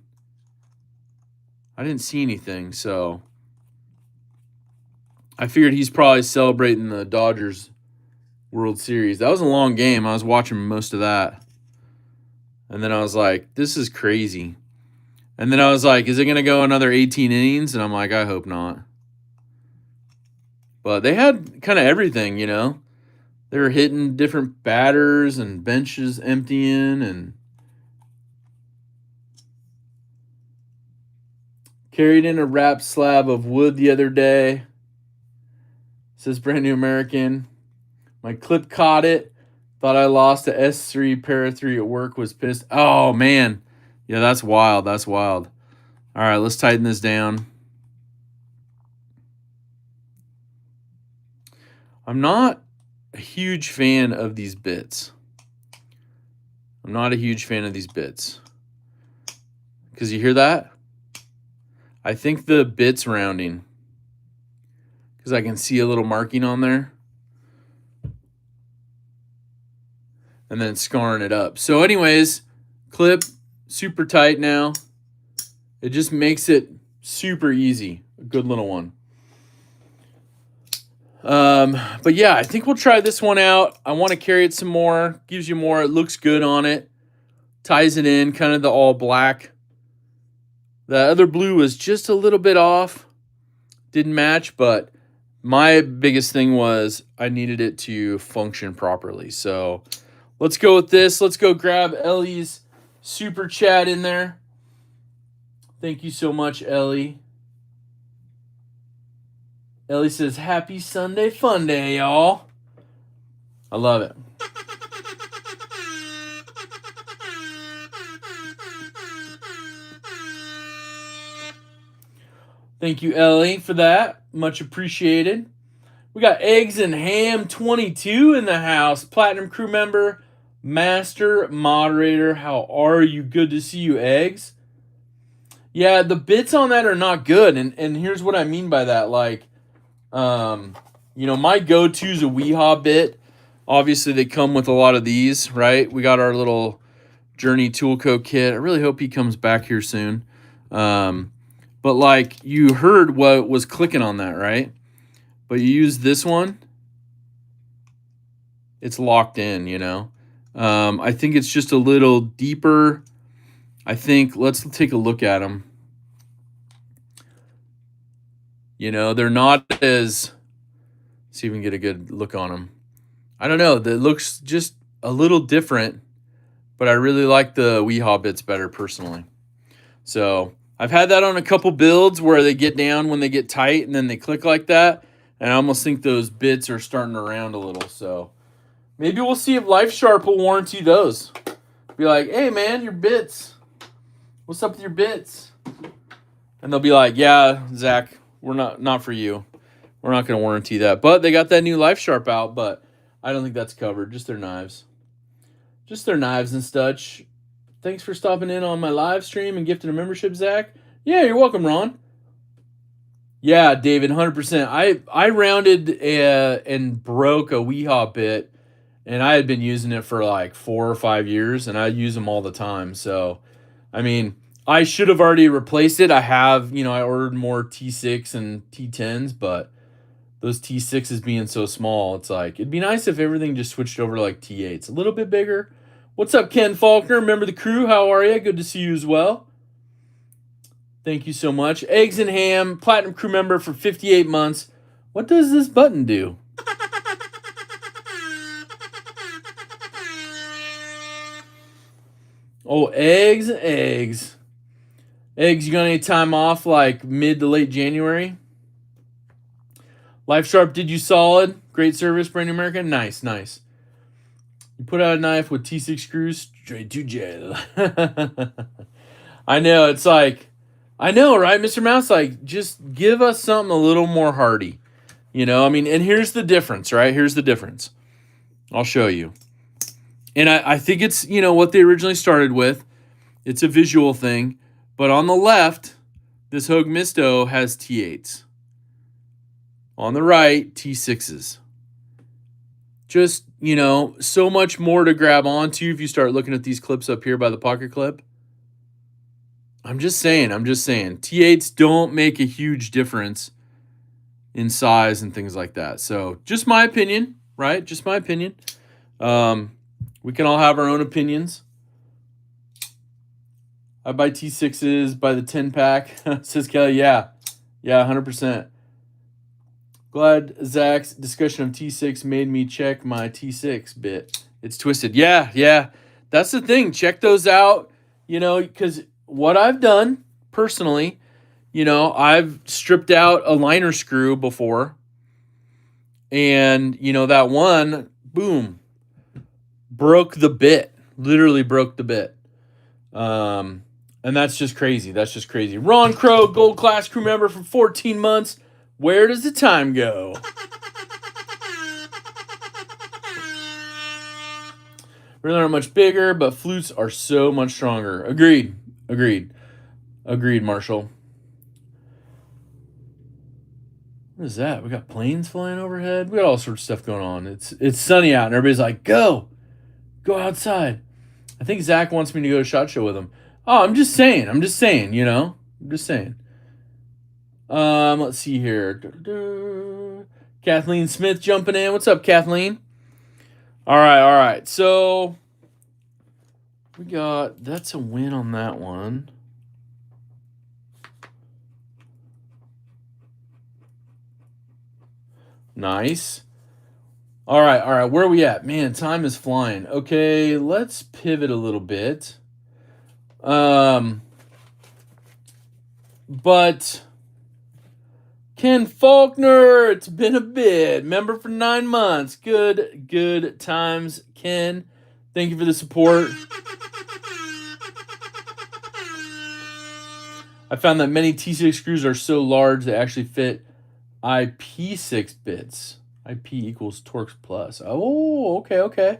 Speaker 1: I didn't see anything, so I figured he's probably celebrating the Dodgers World Series. That was a long game. I was watching most of that. And then I was like, this is crazy. And then I was like, is it going to go another 18 innings? And I'm like, I hope not. But they had kind of everything, you know. They were hitting different batters and benches emptying and carried in a wrapped slab of wood the other day. Says Brand New American. My clip caught it. Thought I lost a S3 Para 3 at work. Was pissed. Oh, man. Yeah, that's wild. That's wild. All right, let's tighten this down. I'm not a huge fan of these bits. Because you hear that? I think the bit's rounding. Because I can see a little marking on there. And then scarring it up. So anyways, clip super tight now. It just makes it super easy. A good little one. But yeah, I think we'll try this one out. I want to carry it some more. Gives you more. It looks good on it. Ties it in, kind of the all black. The other blue was just a little bit off. Didn't match, but my biggest thing was I needed it to function properly. So let's go with this. Let's go grab Ellie's super chat in there. Thank you so much, Ellie. Ellie says, happy Sunday fun day, y'all. I love it. Thank you, Ellie, for that. Much appreciated. We got Eggs and Ham 22 in the house. Platinum crew member, master moderator. How are you? Good to see you, Eggs. Yeah, the bits on that are not good. And here's what I mean by that. Like, you know, my go-to is a Weehaw bit. Obviously, they come with a lot of these, right? We got our little Journey Toolco kit. I really hope he comes back here soon. But like, you heard what was clicking on that, right? But you use this one, it's locked in, you know? I think it's just a little deeper. I think, let's take a look at them. You know, they're not as, see if we can get a good look on them. I don't know, that looks just a little different, but I really like the Weehaw bits better personally. So I've had that on a couple builds where they get down when they get tight and then they click like that. And I almost think those bits are starting to round a little. So maybe we'll see if Life Sharp will warranty those. Be like, hey, man, your bits. What's up with your bits? And they'll be like, yeah, Zach, we're not for you. We're not going to warranty that. But they got that new Life Sharp out, but I don't think that's covered. Just their knives. Just their knives and such. Thanks for stopping in on my live stream and gifting a membership, Zach. Yeah, you're welcome, Ron. Yeah, David, 100%. I rounded and broke a Weehaw bit, and I had been using it for like 4 or 5 years, and I use them all the time. So, I mean, I should have already replaced it. I have, you know, I ordered more T6 and T10s, but those T6s being so small, it's like, it'd be nice if everything just switched over to like T8s. A little bit bigger. What's up, Ken Faulkner? Remember the crew? How are you? Good to see you as well. Thank you so much. Eggs and Ham, Platinum crew member for 58 months. What does this button do? Oh, eggs and eggs. Eggs, you got any time off like mid to late January? Life Sharp did you solid. Great service, Brand New American. Nice, nice. You put out a knife with T6 screws straight to jail. I know, it's like, I know, right, Mr. Mouse? Like, just give us something a little more hardy. You know, I mean, and here's the difference, right? Here's the difference. I'll show you. And I think it's, you know, what they originally started with. It's a visual thing. But on the left, this Hogue Misto has T8s. On the right, T6s. Just, you know, so much more to grab onto if you start looking at these clips up here by the pocket clip. I'm just saying. T8s don't make a huge difference in size and things like that. So just my opinion, right? Just my opinion. We can all have our own opinions. I buy T6s by the 10-pack, says Kelly. Yeah, 100%. Glad Zach's discussion of T6 made me check my T6 bit. It's twisted. Yeah. That's the thing. Check those out, you know, because what I've done personally, you know, I've stripped out a liner screw before. And, you know, that one, boom, broke the bit. Literally broke the bit. And that's just crazy. Ron Crow, Gold Class crew member for 14 months. Where does the time go? Really aren't much bigger, but flutes are so much stronger. Agreed, Marshall. What is that? We got planes flying overhead. We got all sorts of stuff going on. It's sunny out, and everybody's like, go outside. I think Zach wants me to go to SHOT Show with him. Oh, I'm just saying, you know? I'm just saying. Let's see here. Kathleen Smith jumping in. What's up, Kathleen? All right. So we got, that's a win on that one. Nice. All right. Where are we at? Man, time is flying. Okay, let's pivot a little bit. But Ken Faulkner, it's been a bit. Member for 9 months. Good times, Ken. Thank you for the support. I found that many T6 screws are so large they actually fit IP6 bits. IP equals Torx plus. Oh, okay.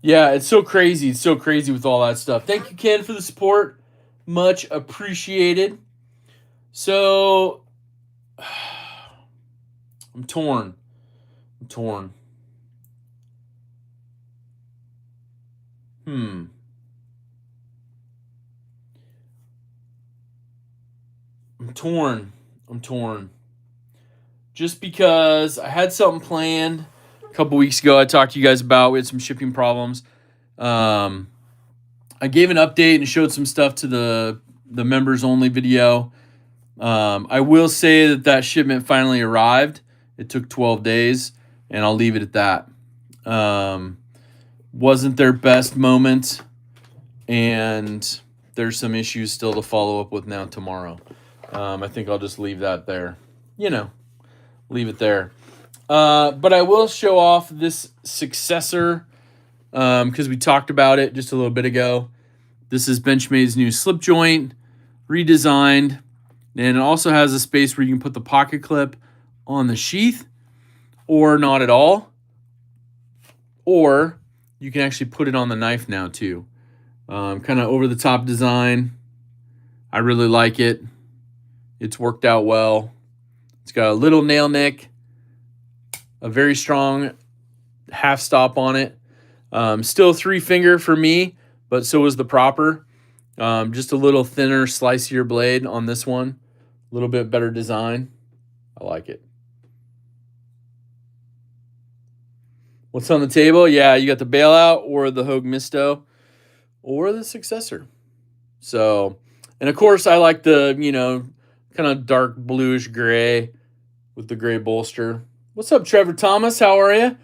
Speaker 1: Yeah, it's so crazy. With all that stuff. Thank you, Ken, for the support. Much appreciated. So, I'm torn. I'm torn. Just because I had something planned a couple weeks ago I talked to you guys about. We had some shipping problems. I gave an update and showed some stuff to the members only video. I will say that shipment finally arrived. It took 12 days, and I'll leave it at that. Wasn't their best moment, and there's some issues still to follow up with now tomorrow. I think I'll just leave that there. You know, leave it there. But I will show off this successor because we talked about it just a little bit ago. This is Benchmade's new slip joint, redesigned. And it also has a space where you can put the pocket clip on the sheath or not at all. Or you can actually put it on the knife now too. Kind of over-the-top design. I really like it. It's worked out well. It's got a little nail nick, a very strong half stop on it. Still 3-finger for me, but so is the proper. Just a little thinner, slicier blade on this one. A little bit better design. I like it. What's on the table? Yeah, you got the bailout or the Hogue Misto or the successor. So, and of course, I like the, you know, kind of dark bluish gray with the gray bolster. What's up, Trevor Thomas? How are you?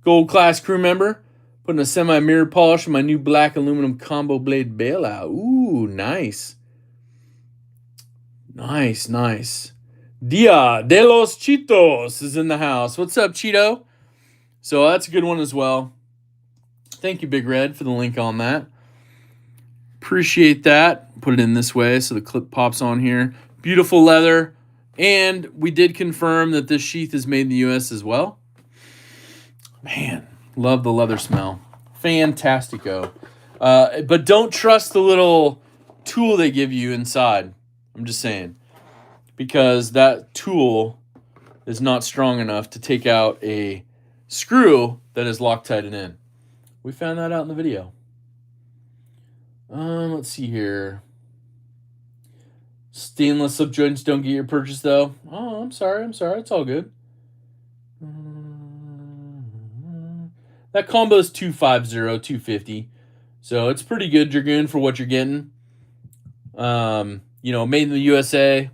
Speaker 1: Gold Class crew member. Putting a semi-mirror polish on my new black aluminum combo blade bailout. Ooh, nice. Nice, nice. Dia de los Cheetos is in the house. What's up, Cheeto? So that's a good one as well. Thank you, Big Red, for the link on that. Appreciate that. Put it in this way so the clip pops on here. Beautiful leather. And we did confirm that this sheath is made in the U.S. as well. Man, love the leather smell. Fantastico. But don't trust the little tool they give you inside. I'm just saying. Because that tool is not strong enough to take out a screw that is Loctited in. We found that out in the video. Let's see here. Stainless slip joints don't get your purchase, though. Oh, I'm sorry. It's all good. That combo is $250, $250. So it's pretty good, Dragoon, for what you're getting. Made in the USA.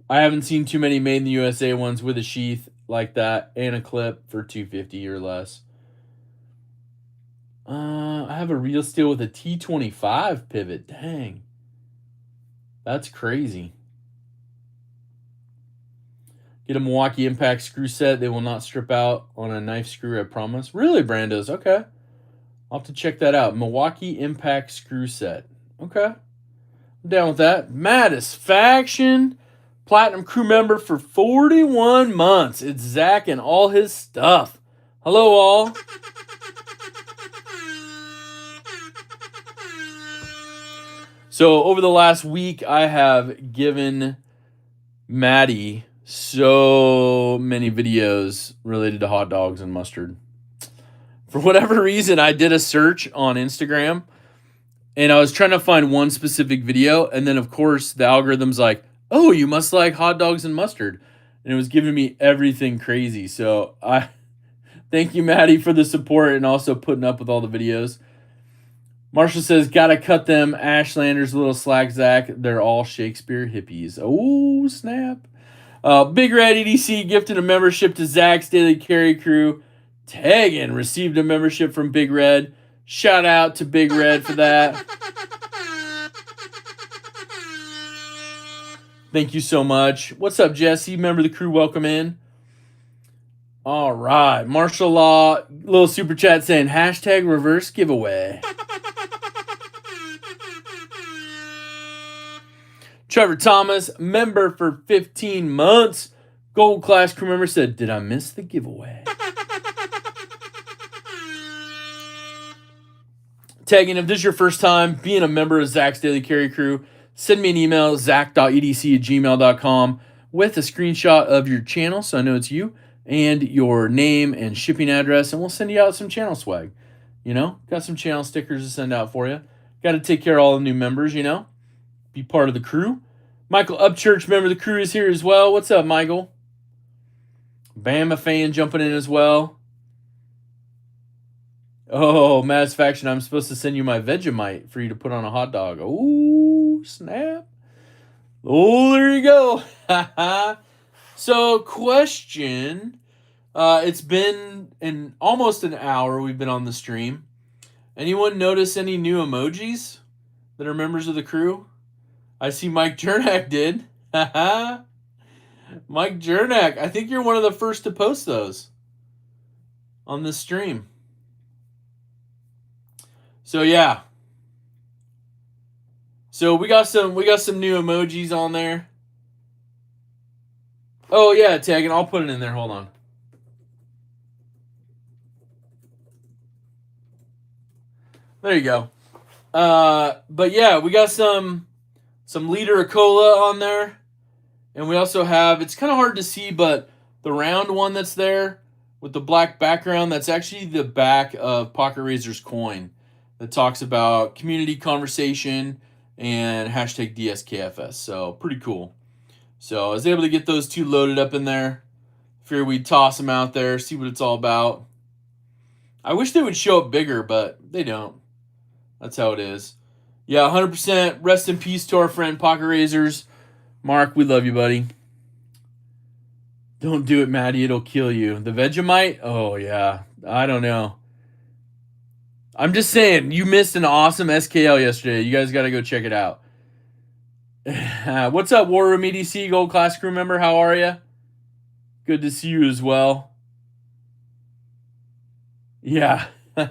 Speaker 1: I haven't seen too many made in the USA ones with a sheath like that and a clip for $250 or less. I have a Real Steel with a T25 pivot. Dang. That's crazy. Get a Milwaukee Impact screw set. They will not strip out on a knife screw, I promise. Really, Brandos? Okay. I'll have to check that out. Milwaukee Impact screw set. Okay. I'm down with that. Mattisfaction. Platinum crew member for 41 months. It's Zach and all his stuff. Hello, all. So over the last week, I have given Maddie so many videos related to hot dogs and mustard. For whatever reason, I did a search on Instagram, and I was trying to find one specific video, and then, of course, the algorithm's like, oh, you must like hot dogs and mustard. And it was giving me everything crazy. So I thank you, Maddie, for the support and also putting up with all the videos. Marshall says, gotta cut them Ashlanders a little slack, Zach. They're all Shakespeare hippies. Oh, snap. Big Red EDC gifted a membership to Zach's Daily Carry Crew. Tegan received a membership from Big Red. Shout out to Big Red for that. Thank you so much. What's up, Jesse? Member of the crew, welcome in. All right. Martial Law, little super chat saying, hashtag reverse giveaway. Trevor Thomas, member for 15 months. Gold class crew member said, did I miss the giveaway? Tagging, if this is your first time being a member of Zach's Daily Carry Crew, send me an email, zach.edc@gmail.com, with a screenshot of your channel so I know it's you, and your name and shipping address, and we'll send you out some channel swag. Got some channel stickers to send out for you. Got to take care of all the new members, Be part of the crew. Michael Upchurch, member of the crew, is here as well. What's up, Michael? Bama fan jumping in as well. Oh, Mattisfaction, I'm supposed to send you my Vegemite for you to put on a hot dog. Oh, snap. Oh, there you go. So, question. It's been almost an hour we've been on the stream. Anyone notice any new emojis that are members of the crew? I see Mike Jernak did. Mike Jernak, I think you're one of the first to post those on this stream. So yeah. So we got some new emojis on there. Oh yeah, Tagging, I'll put it in there. Hold on. There you go. But yeah, we got some liter of cola on there. And we also have, it's kind of hard to see, but the round one that's there with the black background, that's actually the back of Pocket Razor's coin that talks about community conversation and hashtag DSKFS. So pretty cool. So I was able to get those two loaded up in there. Figured we'd toss them out there, see what it's all about. I wish they would show up bigger, but they don't. That's how it is. Yeah, 100%. Rest in peace to our friend Pocket Razors. Mark, we love you, buddy. Don't do it, Maddie. It'll kill you. The Vegemite? Oh, yeah. I don't know. I'm just saying, you missed an awesome SKL yesterday. You guys got to go check it out. What's up, War Room EDC Gold Class crew member? How are you? Good to see you as well. Yeah. That's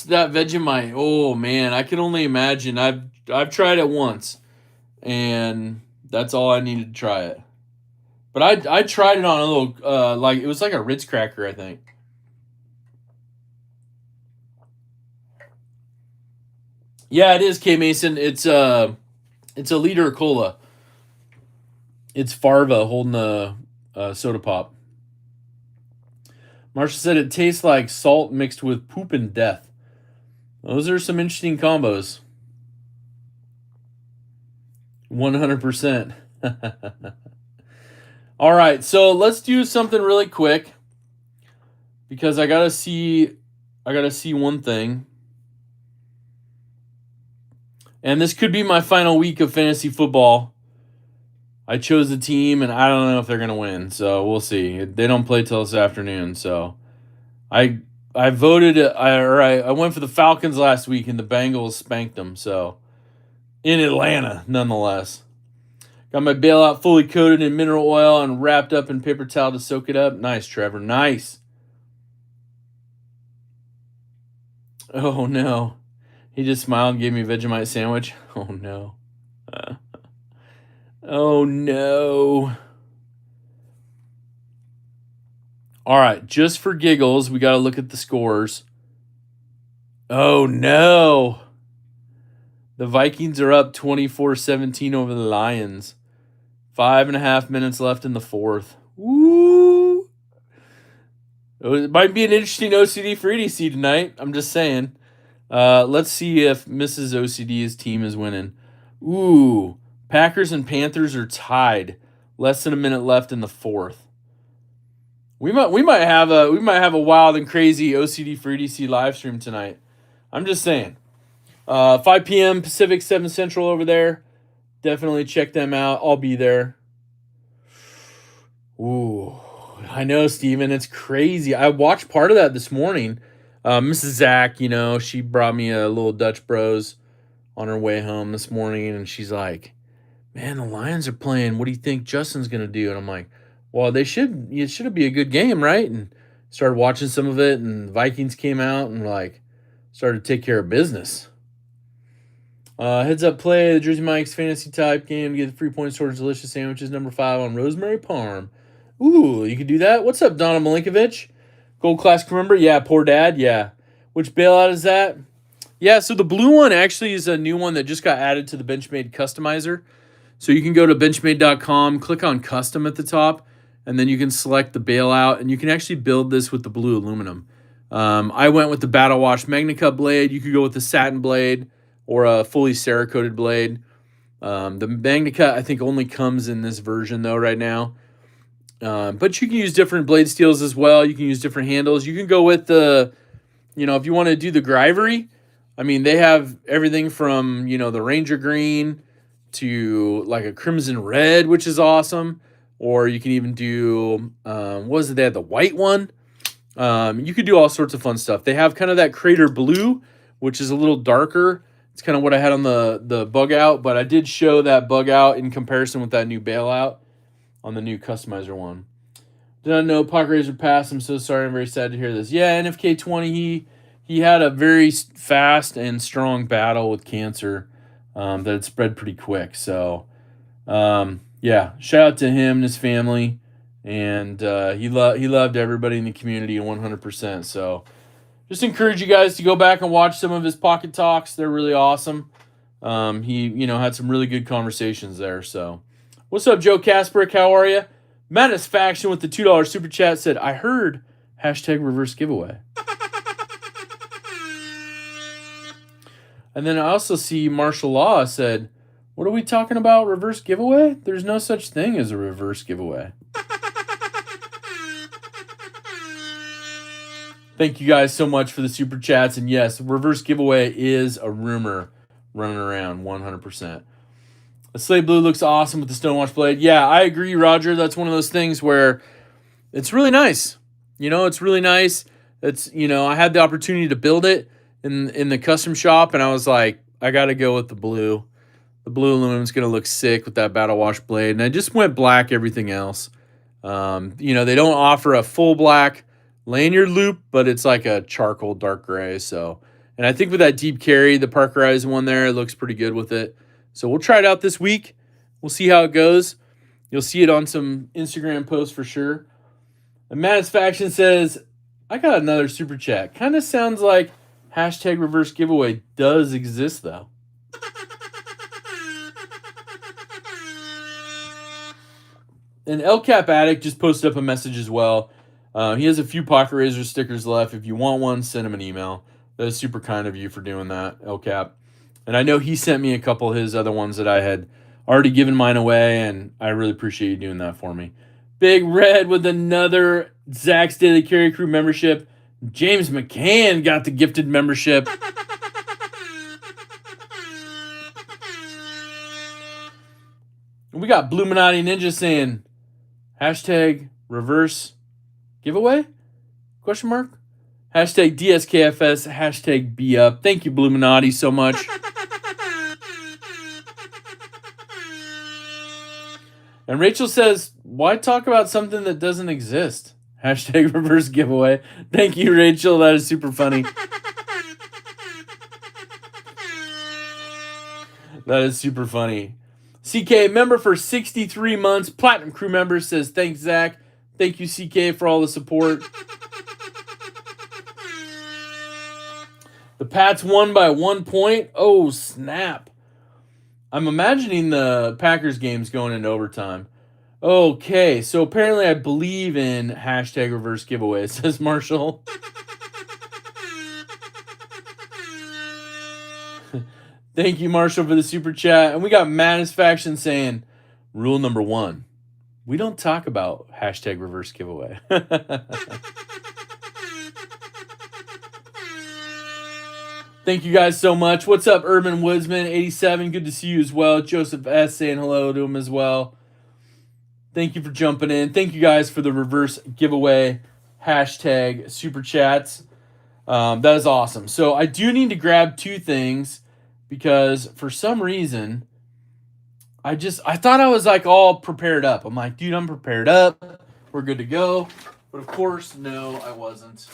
Speaker 1: that Vegemite. Oh man, I can only imagine. I've tried it once, and that's all I needed to try it. But I tried it on a little like it was like a Ritz cracker, I think. Yeah, it is, K Mason. It's a liter of cola. It's Farva holding a soda pop. Marsha said it tastes like salt mixed with poop and death. Those are some interesting combos. 100%. All right, so let's do something really quick because I gotta see one thing. And this could be my final week of fantasy football. I chose the team, and I don't know if they're gonna win, so we'll see. They don't play till this afternoon, so I voted. I went for the Falcons last week, and the Bengals spanked them. So in Atlanta, nonetheless. Got my bailout fully coated in mineral oil and wrapped up in paper towel to soak it up. Nice, Trevor. Nice. Oh no. He just smiled and gave me a Vegemite sandwich. Oh no. Oh no. All right, just for giggles, we got to look at the scores. Oh no. The Vikings are up 24-17 over the Lions. 5.5 minutes left in the fourth. Woo! It might be an interesting OCD for EDC tonight. I'm just saying. Let's see if Mrs. OCD's team is winning. Ooh, Packers and Panthers are tied. Less than a minute left in the fourth. We might have a wild and crazy OCD for EDC live stream tonight. I'm just saying. 5 p.m. Pacific, 7 Central over there. Definitely check them out. I'll be there. Ooh, I know, Steven. It's crazy. I watched part of that this morning. Mrs. Zach, she brought me a little Dutch Bros on her way home this morning, and she's like, man, the Lions are playing. What do you think Justin's going to do? And I'm like, well, it should be a good game, right? And started watching some of it, and the Vikings came out and started to take care of business. Heads up play, the Jersey Mike's fantasy type game to get the free points towards delicious sandwiches, number 5 on Rosemary Parm. Ooh, you could do that. What's up, Donna Milinkovic? Gold class member? Yeah, poor dad. Yeah. Which bailout is that? Yeah, so the blue one actually is a new one that just got added to the Benchmade customizer. So you can go to benchmade.com, click on custom at the top, and then you can select the bailout, and you can actually build this with the blue aluminum. I went with the Battle Wash Magna Cup blade. You could go with the satin blade or a fully Cerakoted blade. The Magna Cut, I think, only comes in this version, though, right now. But you can use different blade steels as well. You can use different handles. You can go with the, if you want to do the Grivery, I mean, they have everything from, the Ranger Green to like a Crimson Red, which is awesome. Or you can even do, what was it? They had the white one. You could do all sorts of fun stuff. They have kind of that Crater Blue, which is a little darker. It's kind of what I had on the bug out, but I did show that bug out in comparison with that new bailout on the new customizer one. Did not know Pocket Razor passed. I'm so sorry. I'm very sad to hear this. Yeah, NFK20, he had a very fast and strong battle with cancer that had spread pretty quick. So, yeah, shout out to him and his family. And he loved everybody in the community 100%. So, just encourage you guys to go back and watch some of his Pocket Talks. They're really awesome. He, had some really good conversations there. So, what's up, Joe Kasperick? How are you? Faction with the $2 super chat said, I heard #reverse giveaway. And then I also see Martial Law said, what are we talking about? Reverse giveaway? There's no such thing as a reverse giveaway. Thank you guys so much for the super chats. And yes, reverse giveaway is a rumor running around 100%. The Slate Blue looks awesome with the Stonewash blade. Yeah, I agree, Roger. That's one of those things where it's really nice. It's really nice. It's, I had the opportunity to build it in the custom shop, and I was like, I got to go with the blue. The blue aluminum is going to look sick with that battle wash blade. And I just went black everything else. They don't offer a full black lanyard loop, but it's like a charcoal dark gray. So, and I think with that deep carry, the Parkerized one there, it looks pretty good with it. So we'll try it out this week. We'll see how it goes. You'll see it on some Instagram posts for sure. And Matisfaction says, I got another super chat. Kind of sounds like hashtag reverse giveaway does exist though. And El Cap Addict just posted up a message as well. He has a few Pocket Razor stickers left. If you want one, send him an email. That is super kind of you for doing that, El Cap. And I know he sent me a couple of his other ones that I had already given mine away, and I really appreciate you doing that for me. Big Red with another Zach's Daily Carry Crew membership. James McCann got the gifted membership. And we got Bluminati Ninja saying, hashtag reverse giveaway? Question mark? Hashtag DSKFS, hashtag be up. Thank you, Bluminati, so much. And Rachel says, why talk about something that doesn't exist? Hashtag reverse giveaway. Thank you, Rachel. That is super funny. That is super funny. CK, member for 63 months. Platinum Crew member says, thanks, Zach. Thank you, CK, for all the support. The Pats won by 1 point. Oh, snap. I'm imagining the Packers game's going into overtime. Okay, so apparently I believe in hashtag reverse giveaway, says Marshall. Thank you, Marshall, for the super chat. And we got Matisfaction saying, rule number 1, we don't talk about hashtag reverse giveaway. Thank you guys so much. What's up, Urban Woodsman 87? Good to see you as well. Joseph S. saying hello to him as well. Thank you for jumping in. Thank you guys for the reverse giveaway hashtag super chats. That is awesome. So I do need to grab 2 things because for some reason I thought I was like all prepared up. I'm like, dude, I'm prepared up. We're good to go. But of course, no, I wasn't.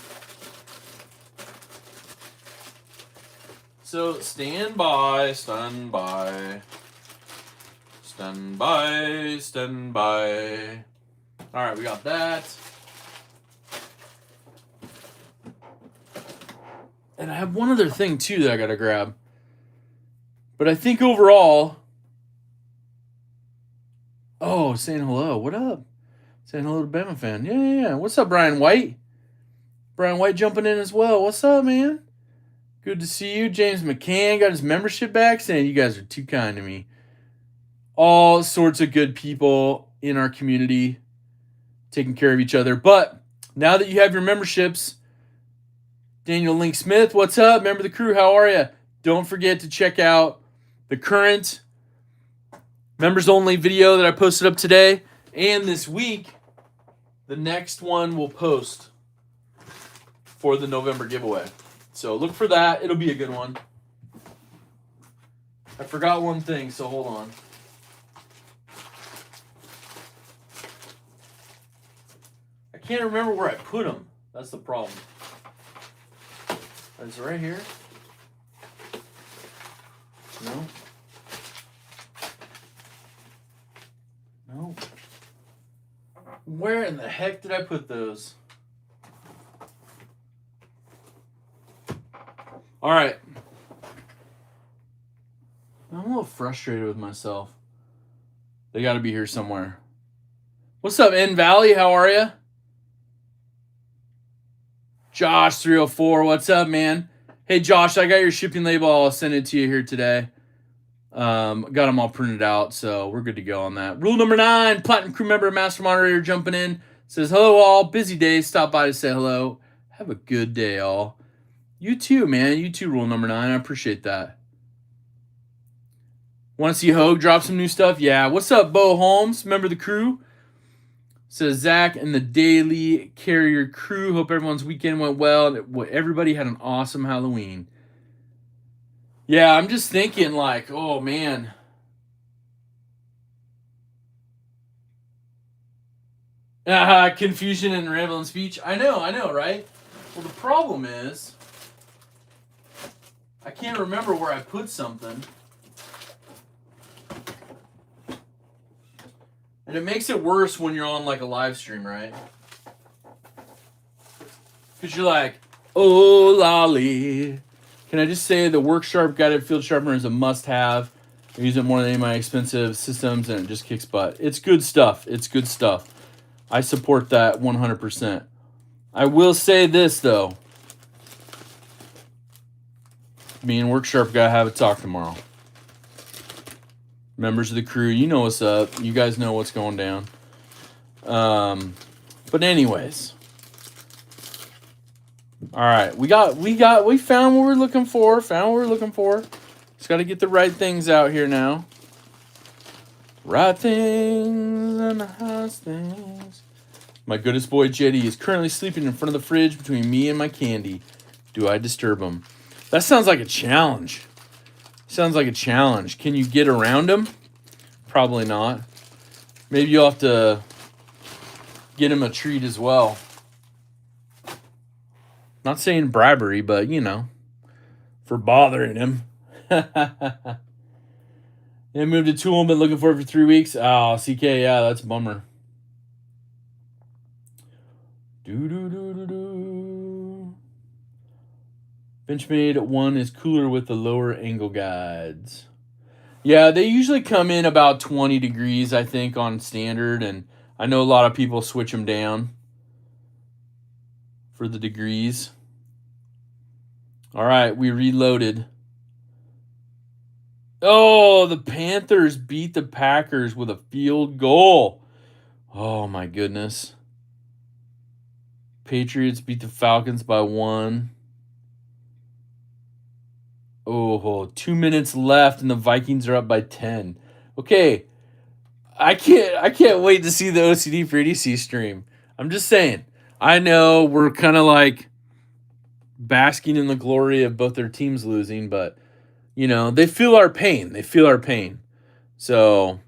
Speaker 1: So stand by, stand by. Stand by, stand by. All right, we got that. And I have one other thing too that I got to grab. But I think overall, oh, saying hello. What up? Saying hello to Bama fan. Yeah. What's up, Brian White? Brian White jumping in as well. What's up, man? Good to see you. James McCann got his membership back saying you guys are too kind to me. All sorts of good people in our community taking care of each other. But now that you have your memberships, Daniel Link Smith, what's up? Member of the crew, how are you? Don't forget to check out the current members only video that I posted up today. And this week, the next one will post for the November giveaway. So look for that. It'll be a good one. I forgot one thing, so hold on. I can't remember where I put them. That's the problem. Is it right here? No. No. Where in the heck did I put those? All right. I'm a little frustrated with myself. They got to be here somewhere. What's up, N Valley? How are you? Josh 304, what's up, man? Hey, Josh, I got your shipping label. I'll send it to you here today. Got them all printed out, so we're good to go on that. Rule number 9, Platinum Crew member, Master Moderator jumping in. Says, hello, all. Busy day. Stop by to say hello. Have a good day, all. You too, man. You too, rule number 9. I appreciate that. Want to see Hogue drop some new stuff? Yeah. What's up, Bo Holmes? Member of the crew. Says Zach and the Daily Carrier crew. Hope everyone's weekend went well. Everybody had an awesome Halloween. Yeah, I'm just thinking like, oh man, Confusion and rambling speech. I know, right? Well, the problem is, I can't remember where I put something. And it makes it worse when you're on like a live stream, right? Because you're like, oh, lolly. Can I just say the Work Sharp Guided Field Sharpener is a must-have. I use it more than any of my expensive systems, and it just kicks butt. It's good stuff. It's good stuff. I support that 100%. I will say this, though. Me and Work Sharp got to have a talk tomorrow. Members of the crew, you know what's up. You guys know what's going down. But anyways. All right, we found what we're looking for. Just got to get the right things out here now. Right things and the house things. My goodest boy Jetty is currently sleeping in front of the fridge between me and my candy. Do I disturb him? That sounds like a challenge. Can you get around him? Probably not. Maybe you'll have to get him a treat as well. Not saying bribery, but, you know, for bothering him. I moved to Tool, been looking for it for 3 weeks. Oh, CK, yeah, that's a bummer. Benchmade 1 is cooler with the lower angle guides. Yeah, they usually come in about 20 degrees, I think, on standard, and I know a lot of people switch them down for the degrees. All right, we reloaded. Oh, the Panthers beat the Packers with a field goal. Oh, my goodness. Patriots beat the Falcons by 1. Oh, 2 minutes left, and the Vikings are up by 10. Okay, I can't wait to see the OCD for EDC stream. I'm just saying. I know we're kind of like basking in the glory of both their teams losing, but, you know, they feel our pain. So,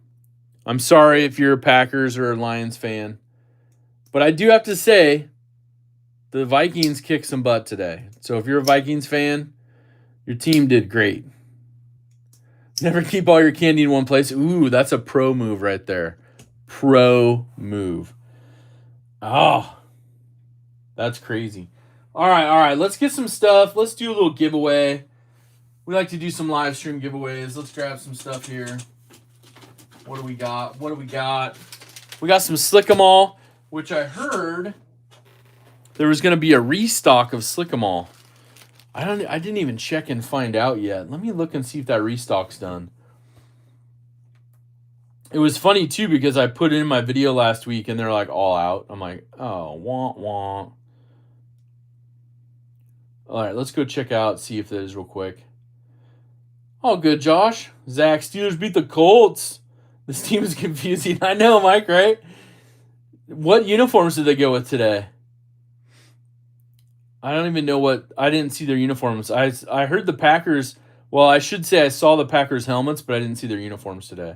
Speaker 1: I'm sorry if you're a Packers or a Lions fan. But I do have to say, the Vikings kicked some butt today. So if you're a Vikings fan, your team did great. Never keep all your candy in one place. Ooh, that's a pro move right there. Pro move. Oh, that's crazy. All right. Let's get some stuff. Let's do a little giveaway. We like to do some live stream giveaways. Let's grab some stuff here. What do we got? We got some Slick 'em All, which I heard there was going to be a restock of Slick 'em All. I didn't even check and find out yet. Let me look and see if that restock's done. It was funny too because I put it in my video last week and they're like all out. I'm like, oh, wah. All right, let's go check out, see if that is real quick. Oh, good, Josh. Zach, Steelers beat the Colts. This team is confusing. I know, Mike, right? What uniforms did they go with today? I don't even know I didn't see their uniforms. I heard the Packers. Well, I should say I saw the Packers helmets, but I didn't see their uniforms today.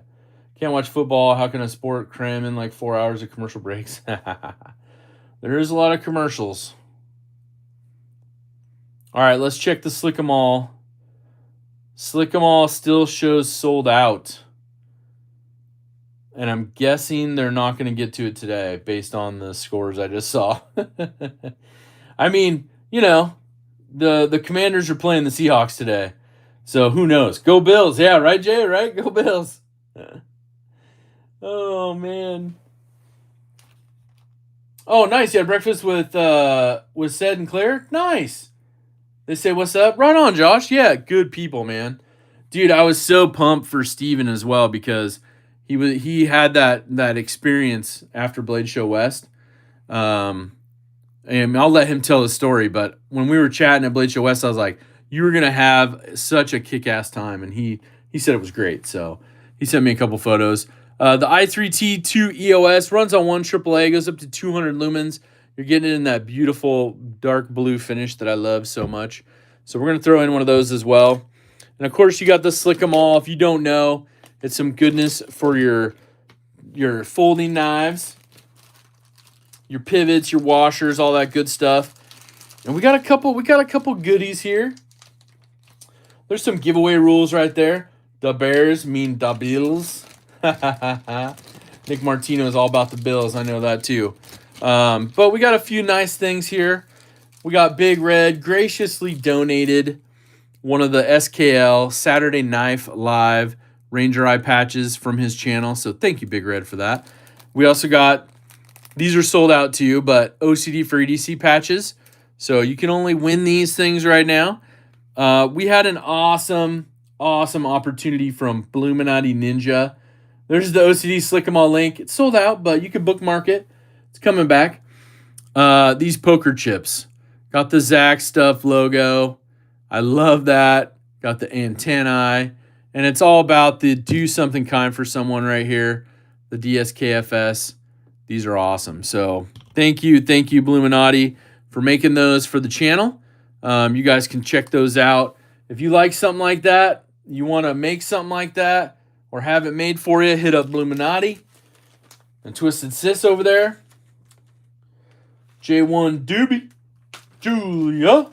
Speaker 1: Can't watch football. How can a sport cram in like 4 hours of commercial breaks? There is a lot of commercials. All right, let's check the Slick 'em All. Slick 'em All still shows sold out. And I'm guessing they're not going to get to it today based on the scores I just saw. I mean, you know, the Commanders are playing the Seahawks today. So who knows? Go Bills. Yeah, right, Jay? Right? Go Bills. Oh, man. Oh, nice. You had breakfast with Sed and Claire? Nice. They say, what's up? Right on, Josh. Yeah, good people, man. Dude, I was so pumped for Steven as well because he had that experience after Blade Show West. And I'll let him tell the story, but when we were chatting at Blade Show West, I was like, you were going to have such a kick-ass time, and he said it was great, so he sent me a couple photos. The i3T2 EOS runs on 1 AAA, goes up to 200 lumens. You're getting it in that beautiful dark blue finish that I love so much. So we're going to throw in one of those as well. And, of course, you got the Slick 'em All. If you don't know, it's some goodness for your folding knives. your pivots, your washers, all that good stuff. And we got a couple goodies here. There's some giveaway rules right there. The Bears mean the Bills. Nick Martino is all about the Bills. I know that too. But we got a few nice things here. We got Big Red graciously donated one of the SKL Saturday Knife Live Ranger Eye patches from his channel. So thank you, Big Red, for that. We also got, these are sold out to you, but OCD for EDC patches. So you can only win these things right now. We had an awesome opportunity from Bluminati Ninja. There's the OCD Slick 'em All link. It's sold out, but you can bookmark it. It's coming back. These poker chips. Got the Zach Stuff logo. I love that. Got the antennae. And it's all about the do something kind for someone right here. The DSKFS. These are awesome. So thank you, Bluminati, for making those for the channel. You guys can check those out. If you like something like that, you want to make something like that, or have it made for you, hit up Bluminati and Twisted Sis over there. J1 Doobie. Julia.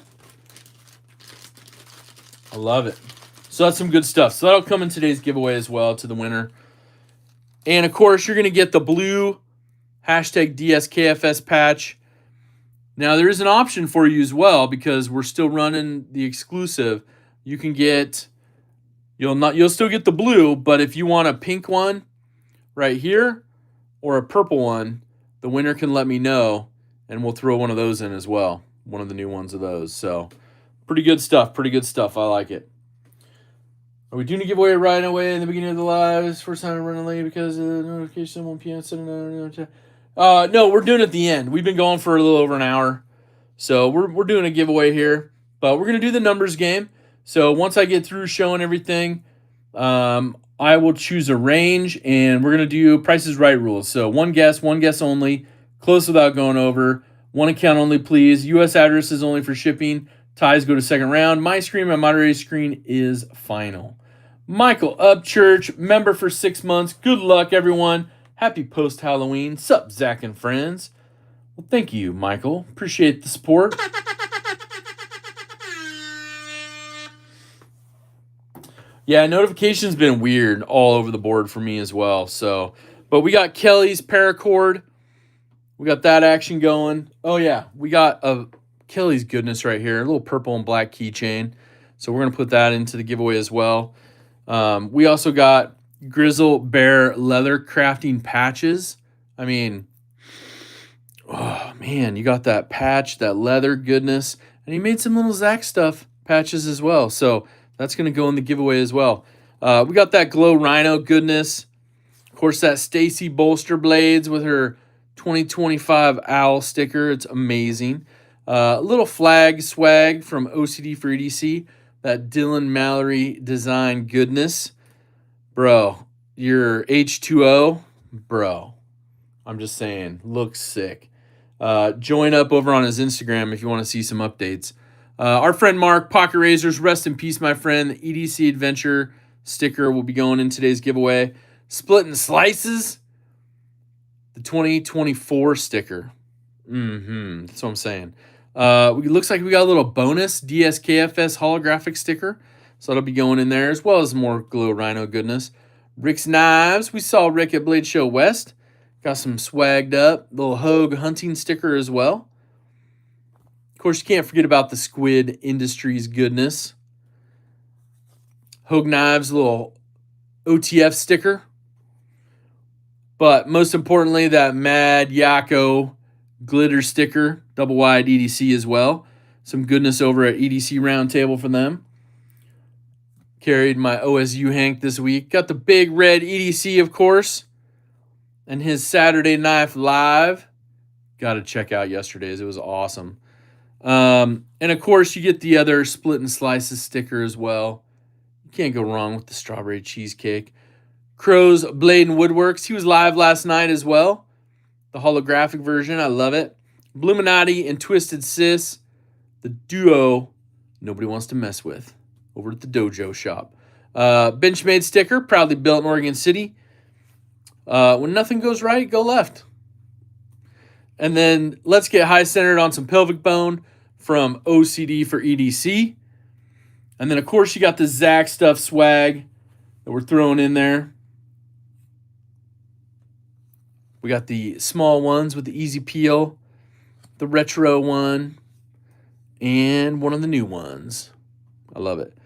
Speaker 1: I love it. So that's some good stuff. So that'll come in today's giveaway as well to the winner. And of course, you're going to get the blue #DSKFS patch. Now there is an option for you as well, because we're still running the exclusive. You can get, you'll still get the blue, but if you want a pink one right here or a purple one, the winner can let me know and we'll throw one of those in as well. One of the new ones of those. So pretty good stuff. I like it. Are we doing a giveaway right away in the beginning of the live? First time running late because of the notification 1 p.m. No, we're doing it at the end. We've been going for a little over an hour. So we're doing a giveaway here. But we're going to do the numbers game. So once I get through showing everything, I will choose a range, and we're going to do Price is Right rules. So one guess only, close without going over, one account only, please. U.S. addresses only for shipping. Ties go to second round. My screen, my moderator screen is final. Michael Upchurch, member for 6 months. Good luck, everyone. Happy post-Halloween. Sup, Zach and friends. Well, thank you, Michael. Appreciate the support. Yeah, notifications been weird all over the board for me as well. So, but we got Kelly's paracord. We got that action going. Oh yeah, we got a Kelly's goodness right here, a little purple and black keychain. So we're gonna put that into the giveaway as well. We also got Grizzle Bear leather crafting patches. I mean, oh man, you got that patch, that leather goodness, and he made some little Zach Stuff patches as well. So that's going to go in the giveaway as well. We got that Glow Rhino goodness. Of course, that Stacy Bolster Blades with her 2025 owl sticker. It's amazing. Little flag swag from OCD for EDC. That Dylan Mallory design goodness. Bro, your H2O, bro. I'm just saying, looks sick. Join up over on his Instagram if you want to see some updates. Our friend Mark, Pocket Razors, rest in peace, my friend. The EDC Adventure sticker will be going in today's giveaway. Split and Slices, the 2024 sticker. That's what I'm saying. It looks like we got a little bonus DSKFS holographic sticker. So that'll be going in there, as well as more Glow Rhino goodness. Rick's Knives. We saw Rick at Blade Show West. Got some swagged up. Little Hogue hunting sticker as well. Of course, you can't forget about the Squid Industries goodness. Hogue Knives, little OTF sticker. But most importantly, that Mad Yako glitter sticker, double wide EDC as well. Some goodness over at EDC Roundtable for them. Carried my OSU Hank this week. Got the Big Red EDC, of course. And his Saturday Knife Live. Got to check out yesterday's. It was awesome. And of course, you get the other Split and Slices sticker as well. You can't go wrong with the strawberry cheesecake. Crow's Blade and Woodworks. He was live last night as well. The holographic version. I love it. Bluminati and Twisted Sis. The duo nobody wants to mess with. Over at the Dojo Shop. Benchmade sticker. Proudly built in Oregon City. When nothing goes right, go left. And then let's get high centered on some pelvic bone from OCD for EDC. And then, of course, you got the Zach stuff swag that we're throwing in there. We got the small ones with the easy peel, the retro one, and one of the new ones. I love it.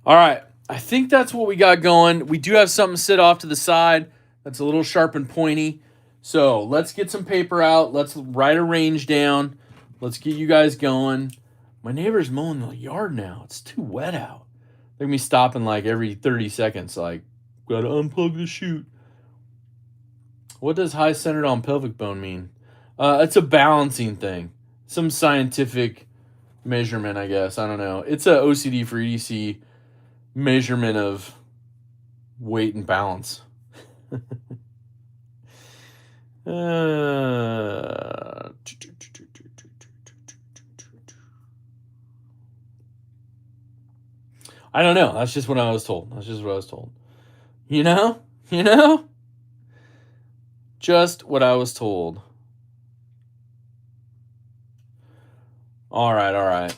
Speaker 1: All right. I think that's what we got going. We do have something sit off to the side that's a little sharp and pointy. So let's get some paper out. Let's write a range down. Let's get you guys going. My neighbor's mowing the yard now. It's too wet out. They're going to be stopping like every 30 seconds. Like, got to unplug the chute. What does high centered on pelvic bone mean? It's a balancing thing. Some scientific measurement, I guess. I don't know. It's a OCD for EDC measurement of weight and balance. I don't know. That's just what I was told. You know? Just what I was told. All right.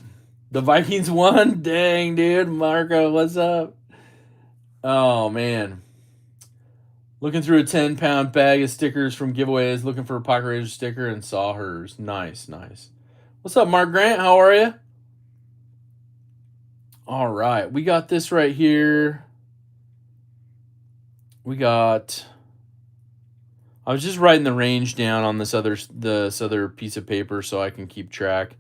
Speaker 1: The Vikings won? Dang, dude. Marco, what's up? Oh, man. Looking through a 10-pound bag of stickers from giveaways, looking for a Pocket Ranger sticker, and saw hers. Nice. What's up, Mark Grant? How are you? All right. We got this right here. I was just writing the range down on this other piece of paper so I can keep track.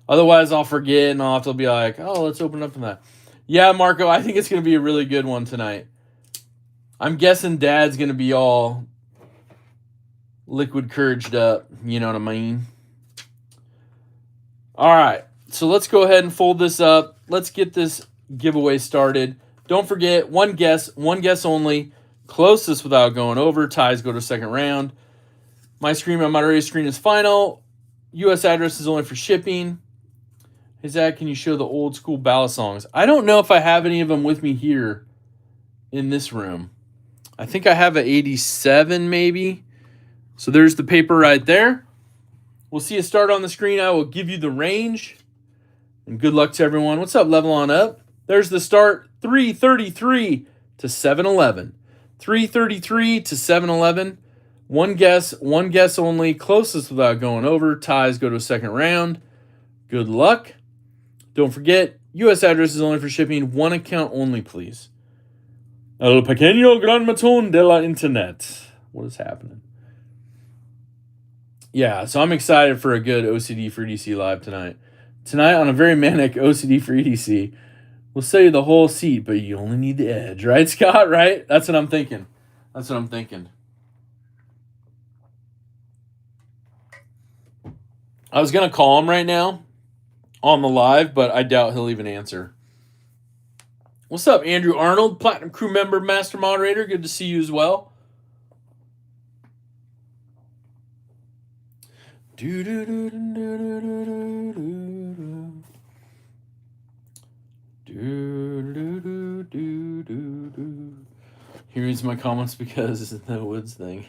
Speaker 1: Otherwise, I'll forget and I'll have to be like, oh, let's open up from that. Yeah, Marco, I think it's going to be a really good one tonight. I'm guessing Dad's going to be all liquid couraged up. You know what I mean? All right. So let's go ahead and fold this up. Let's get this giveaway started. Don't forget, one guess only. Closest without going over. Ties go to second round. My screen, my moderator screen is final. U.S. address is only for shipping. Hey, Zach, can you show the old school ballad songs? I don't know if I have any of them with me here in this room. I think I have an 87 maybe. So there's the paper right there. We'll see a start on the screen. I will give you the range. And good luck to everyone. What's up, Level On Up? There's the start, 333 to 711. 333 to 711. One guess only. Closest without going over. Ties go to a second round. Good luck. Don't forget, U.S. address is only for shipping. One account only, please. El pequeño gran matón de la internet. What is happening? Yeah, so I'm excited for a good OCD for EDC live tonight. Tonight on a very manic OCD for EDC. We'll sell you the whole seat, but you only need the edge. Right, Scott? Right? That's what I'm thinking. I was going to call him right now on the live, but I doubt he'll even answer. What's up, Andrew Arnold, Platinum Crew member, Master Moderator? Good to see you as well. He reads my comments because it's the Woods thing.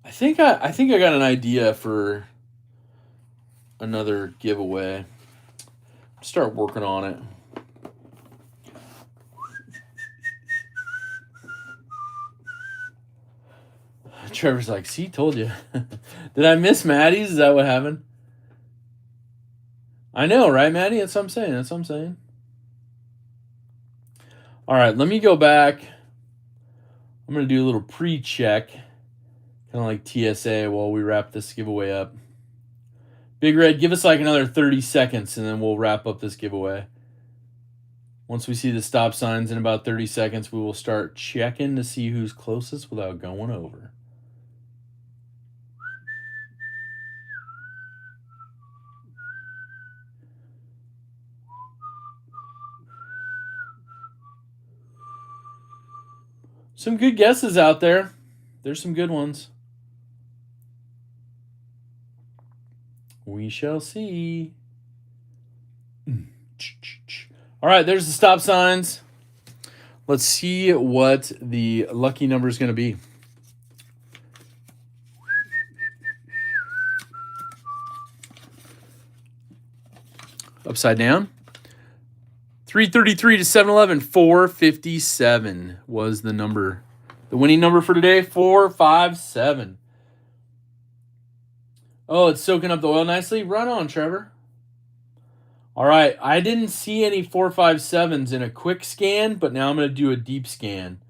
Speaker 1: I think I got an idea for another giveaway. Start working on it. Trevor's like, see, told you. Did I miss Maddie's? Is that what happened? I know, right, Maddie? That's what I'm saying. All right, let me go back. I'm going to do a little pre-check. Kind of like TSA while we wrap this giveaway up. Big Red, give us like another 30 seconds and then we'll wrap up this giveaway. Once we see the stop signs in about 30 seconds, we will start checking to see who's closest without going over. Some good guesses out there. There's some good ones. We shall see. All right, there's the stop signs. Let's see what the lucky number is going to be. Upside down. 333 to 711. 457 was the number. The winning number for today, 457. Oh, it's soaking up the oil nicely. Right on, Trevor. All right, I didn't see any 457s in a quick scan, but now I'm going to do a deep scan.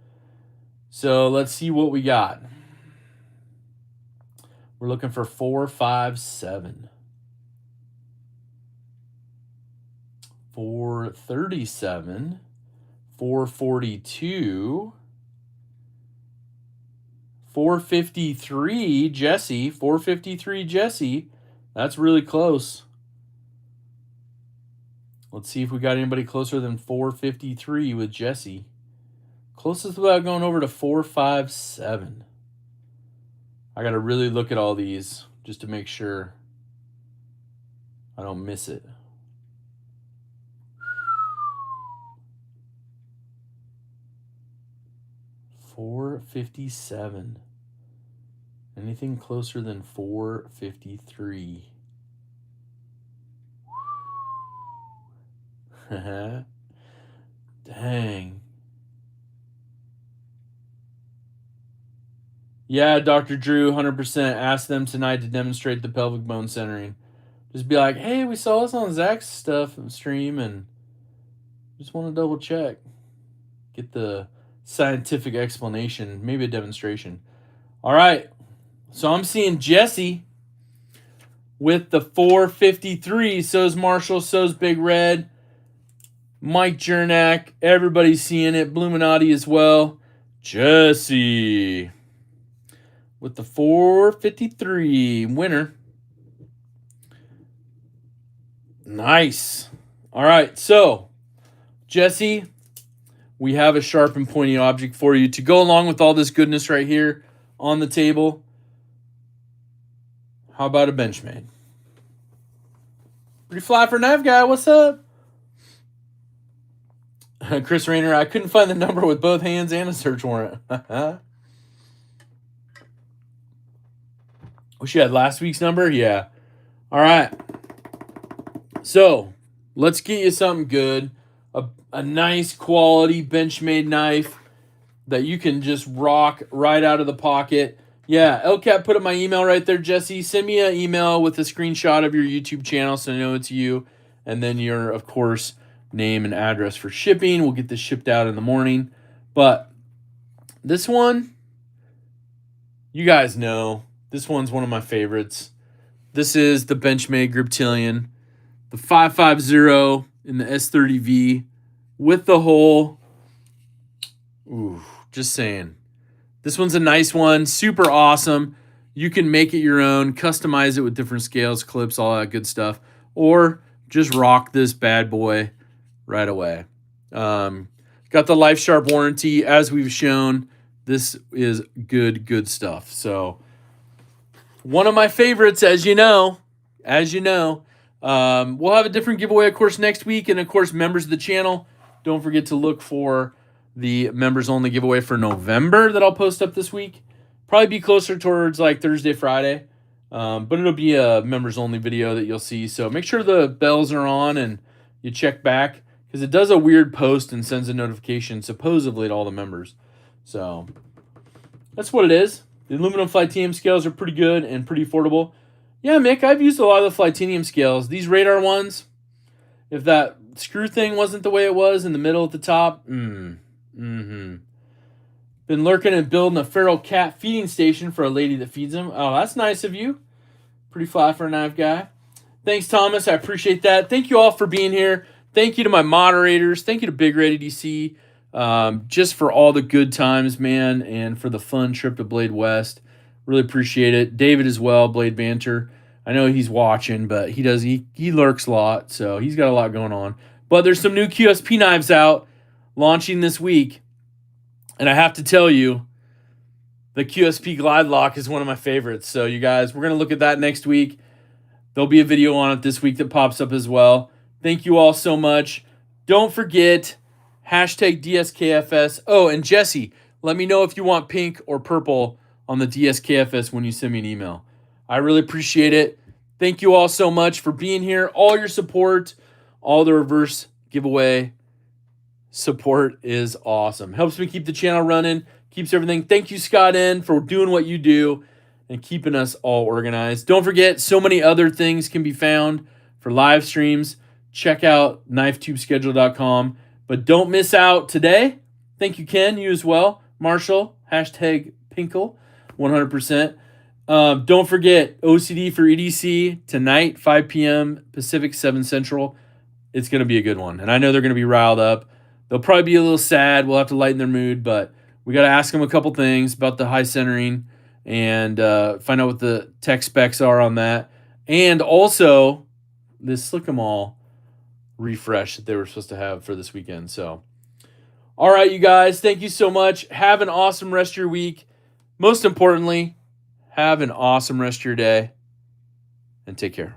Speaker 1: So let's see what we got. We're looking for 457. 437. 442. 453, Jesse. 453, Jesse. That's really close. Let's see if we got anybody closer than 453 with Jesse. Closest without going over to 457. I got to really look at all these just to make sure I don't miss it. $457. Anything closer than 453? Dang. Yeah, Dr. Drew, 100%. Ask them tonight to demonstrate the pelvic bone centering. Just be like, hey, we saw this on Zach's stuff stream and just want to double check. Get the scientific explanation, maybe a demonstration. All right. So I'm seeing Jesse with the 453. So's Marshall. So's Big Red. Mike Jernak. Everybody's seeing it. Bluminati as well. Jesse with the 453. Winner. Nice. All right. So, Jesse, we have a sharp and pointy object for you to go along with all this goodness right here on the table. How about a Benchmade? Pretty fly for a knife guy. What's up? Chris Rayner, I couldn't find the number with both hands and a search warrant. Wish you had last week's number. Yeah. All right. So, let's get you something good. A nice quality Benchmade knife that you can just rock right out of the pocket. Yeah, LCAP put up my email right there, Jesse. Send me an email with a screenshot of your YouTube channel so I know it's you. And then your, of course, name and address for shipping. We'll get this shipped out in the morning. But this one, you guys know, this one's one of my favorites. This is the Benchmade Griptilian, the 550 in the S30V with the hole. Ooh, just saying. This one's a nice one, super awesome. You can make it your own, customize it with different scales, clips, all that good stuff, or just rock this bad boy right away. Got the Life Sharp warranty, as we've shown. This is good stuff. So, one of my favorites, as you know. We'll have a different giveaway, of course, next week, and of course, members of the channel, don't forget to look for the members only giveaway for November that I'll post up this week. Probably be closer towards like Thursday, Friday. But it'll be a members only video that you'll see. So make sure the bells are on and you check back because it does a weird post and sends a notification supposedly to all the members. So that's what it is. The aluminum Flytanium scales are pretty good and pretty affordable. Yeah, Mick, I've used a lot of the Flytanium scales. These radar ones, if that screw thing wasn't the way it was in the middle at the top, Been lurking and building a feral cat feeding station for a lady that feeds him. Oh, that's nice of you. Pretty fly for a knife guy. Thanks, Thomas. I appreciate that. Thank you all for being here. Thank you to my moderators. Thank you to Big Red EDC. Just for all the good times, man, and for the fun trip to Blade West. Really appreciate it. David as well, Blade Banter. I know he's watching, but he lurks a lot, so he's got a lot going on. But there's some new QSP knives out launching this week. And I have to tell you, the QSP Glide Lock is one of my favorites. So you guys, we're going to look at that next week. There'll be a video on it this week that pops up as well. Thank you all so much. Don't forget, Hashtag DSKFS. Oh, and Jesse, let me know if you want pink or purple on the DSKFS when you send me an email. I really appreciate it. Thank you all so much for being here. All your support, all the reverse giveaway support is awesome. Helps me keep the channel running, keeps everything. Thank you, Scott N, for doing what you do and keeping us all organized. Don't forget, so many other things can be found for live streams. Check out knifetubeschedule.com. But don't miss out today. Thank you, Ken. You as well. Marshall, hashtag Pinkle, 100%. Don't forget OCD for EDC tonight, 5 p.m. Pacific, 7 Central. It's going to be a good one. And I know they're going to be riled up. They'll probably be a little sad. We'll have to lighten their mood, but we got to ask them a couple things about the high centering and find out what the tech specs are on that. And also this Slick 'em All refresh that they were supposed to have for this weekend. So, all right, you guys, thank you so much. Have an awesome rest of your week. Most importantly, have an awesome rest of your day and take care.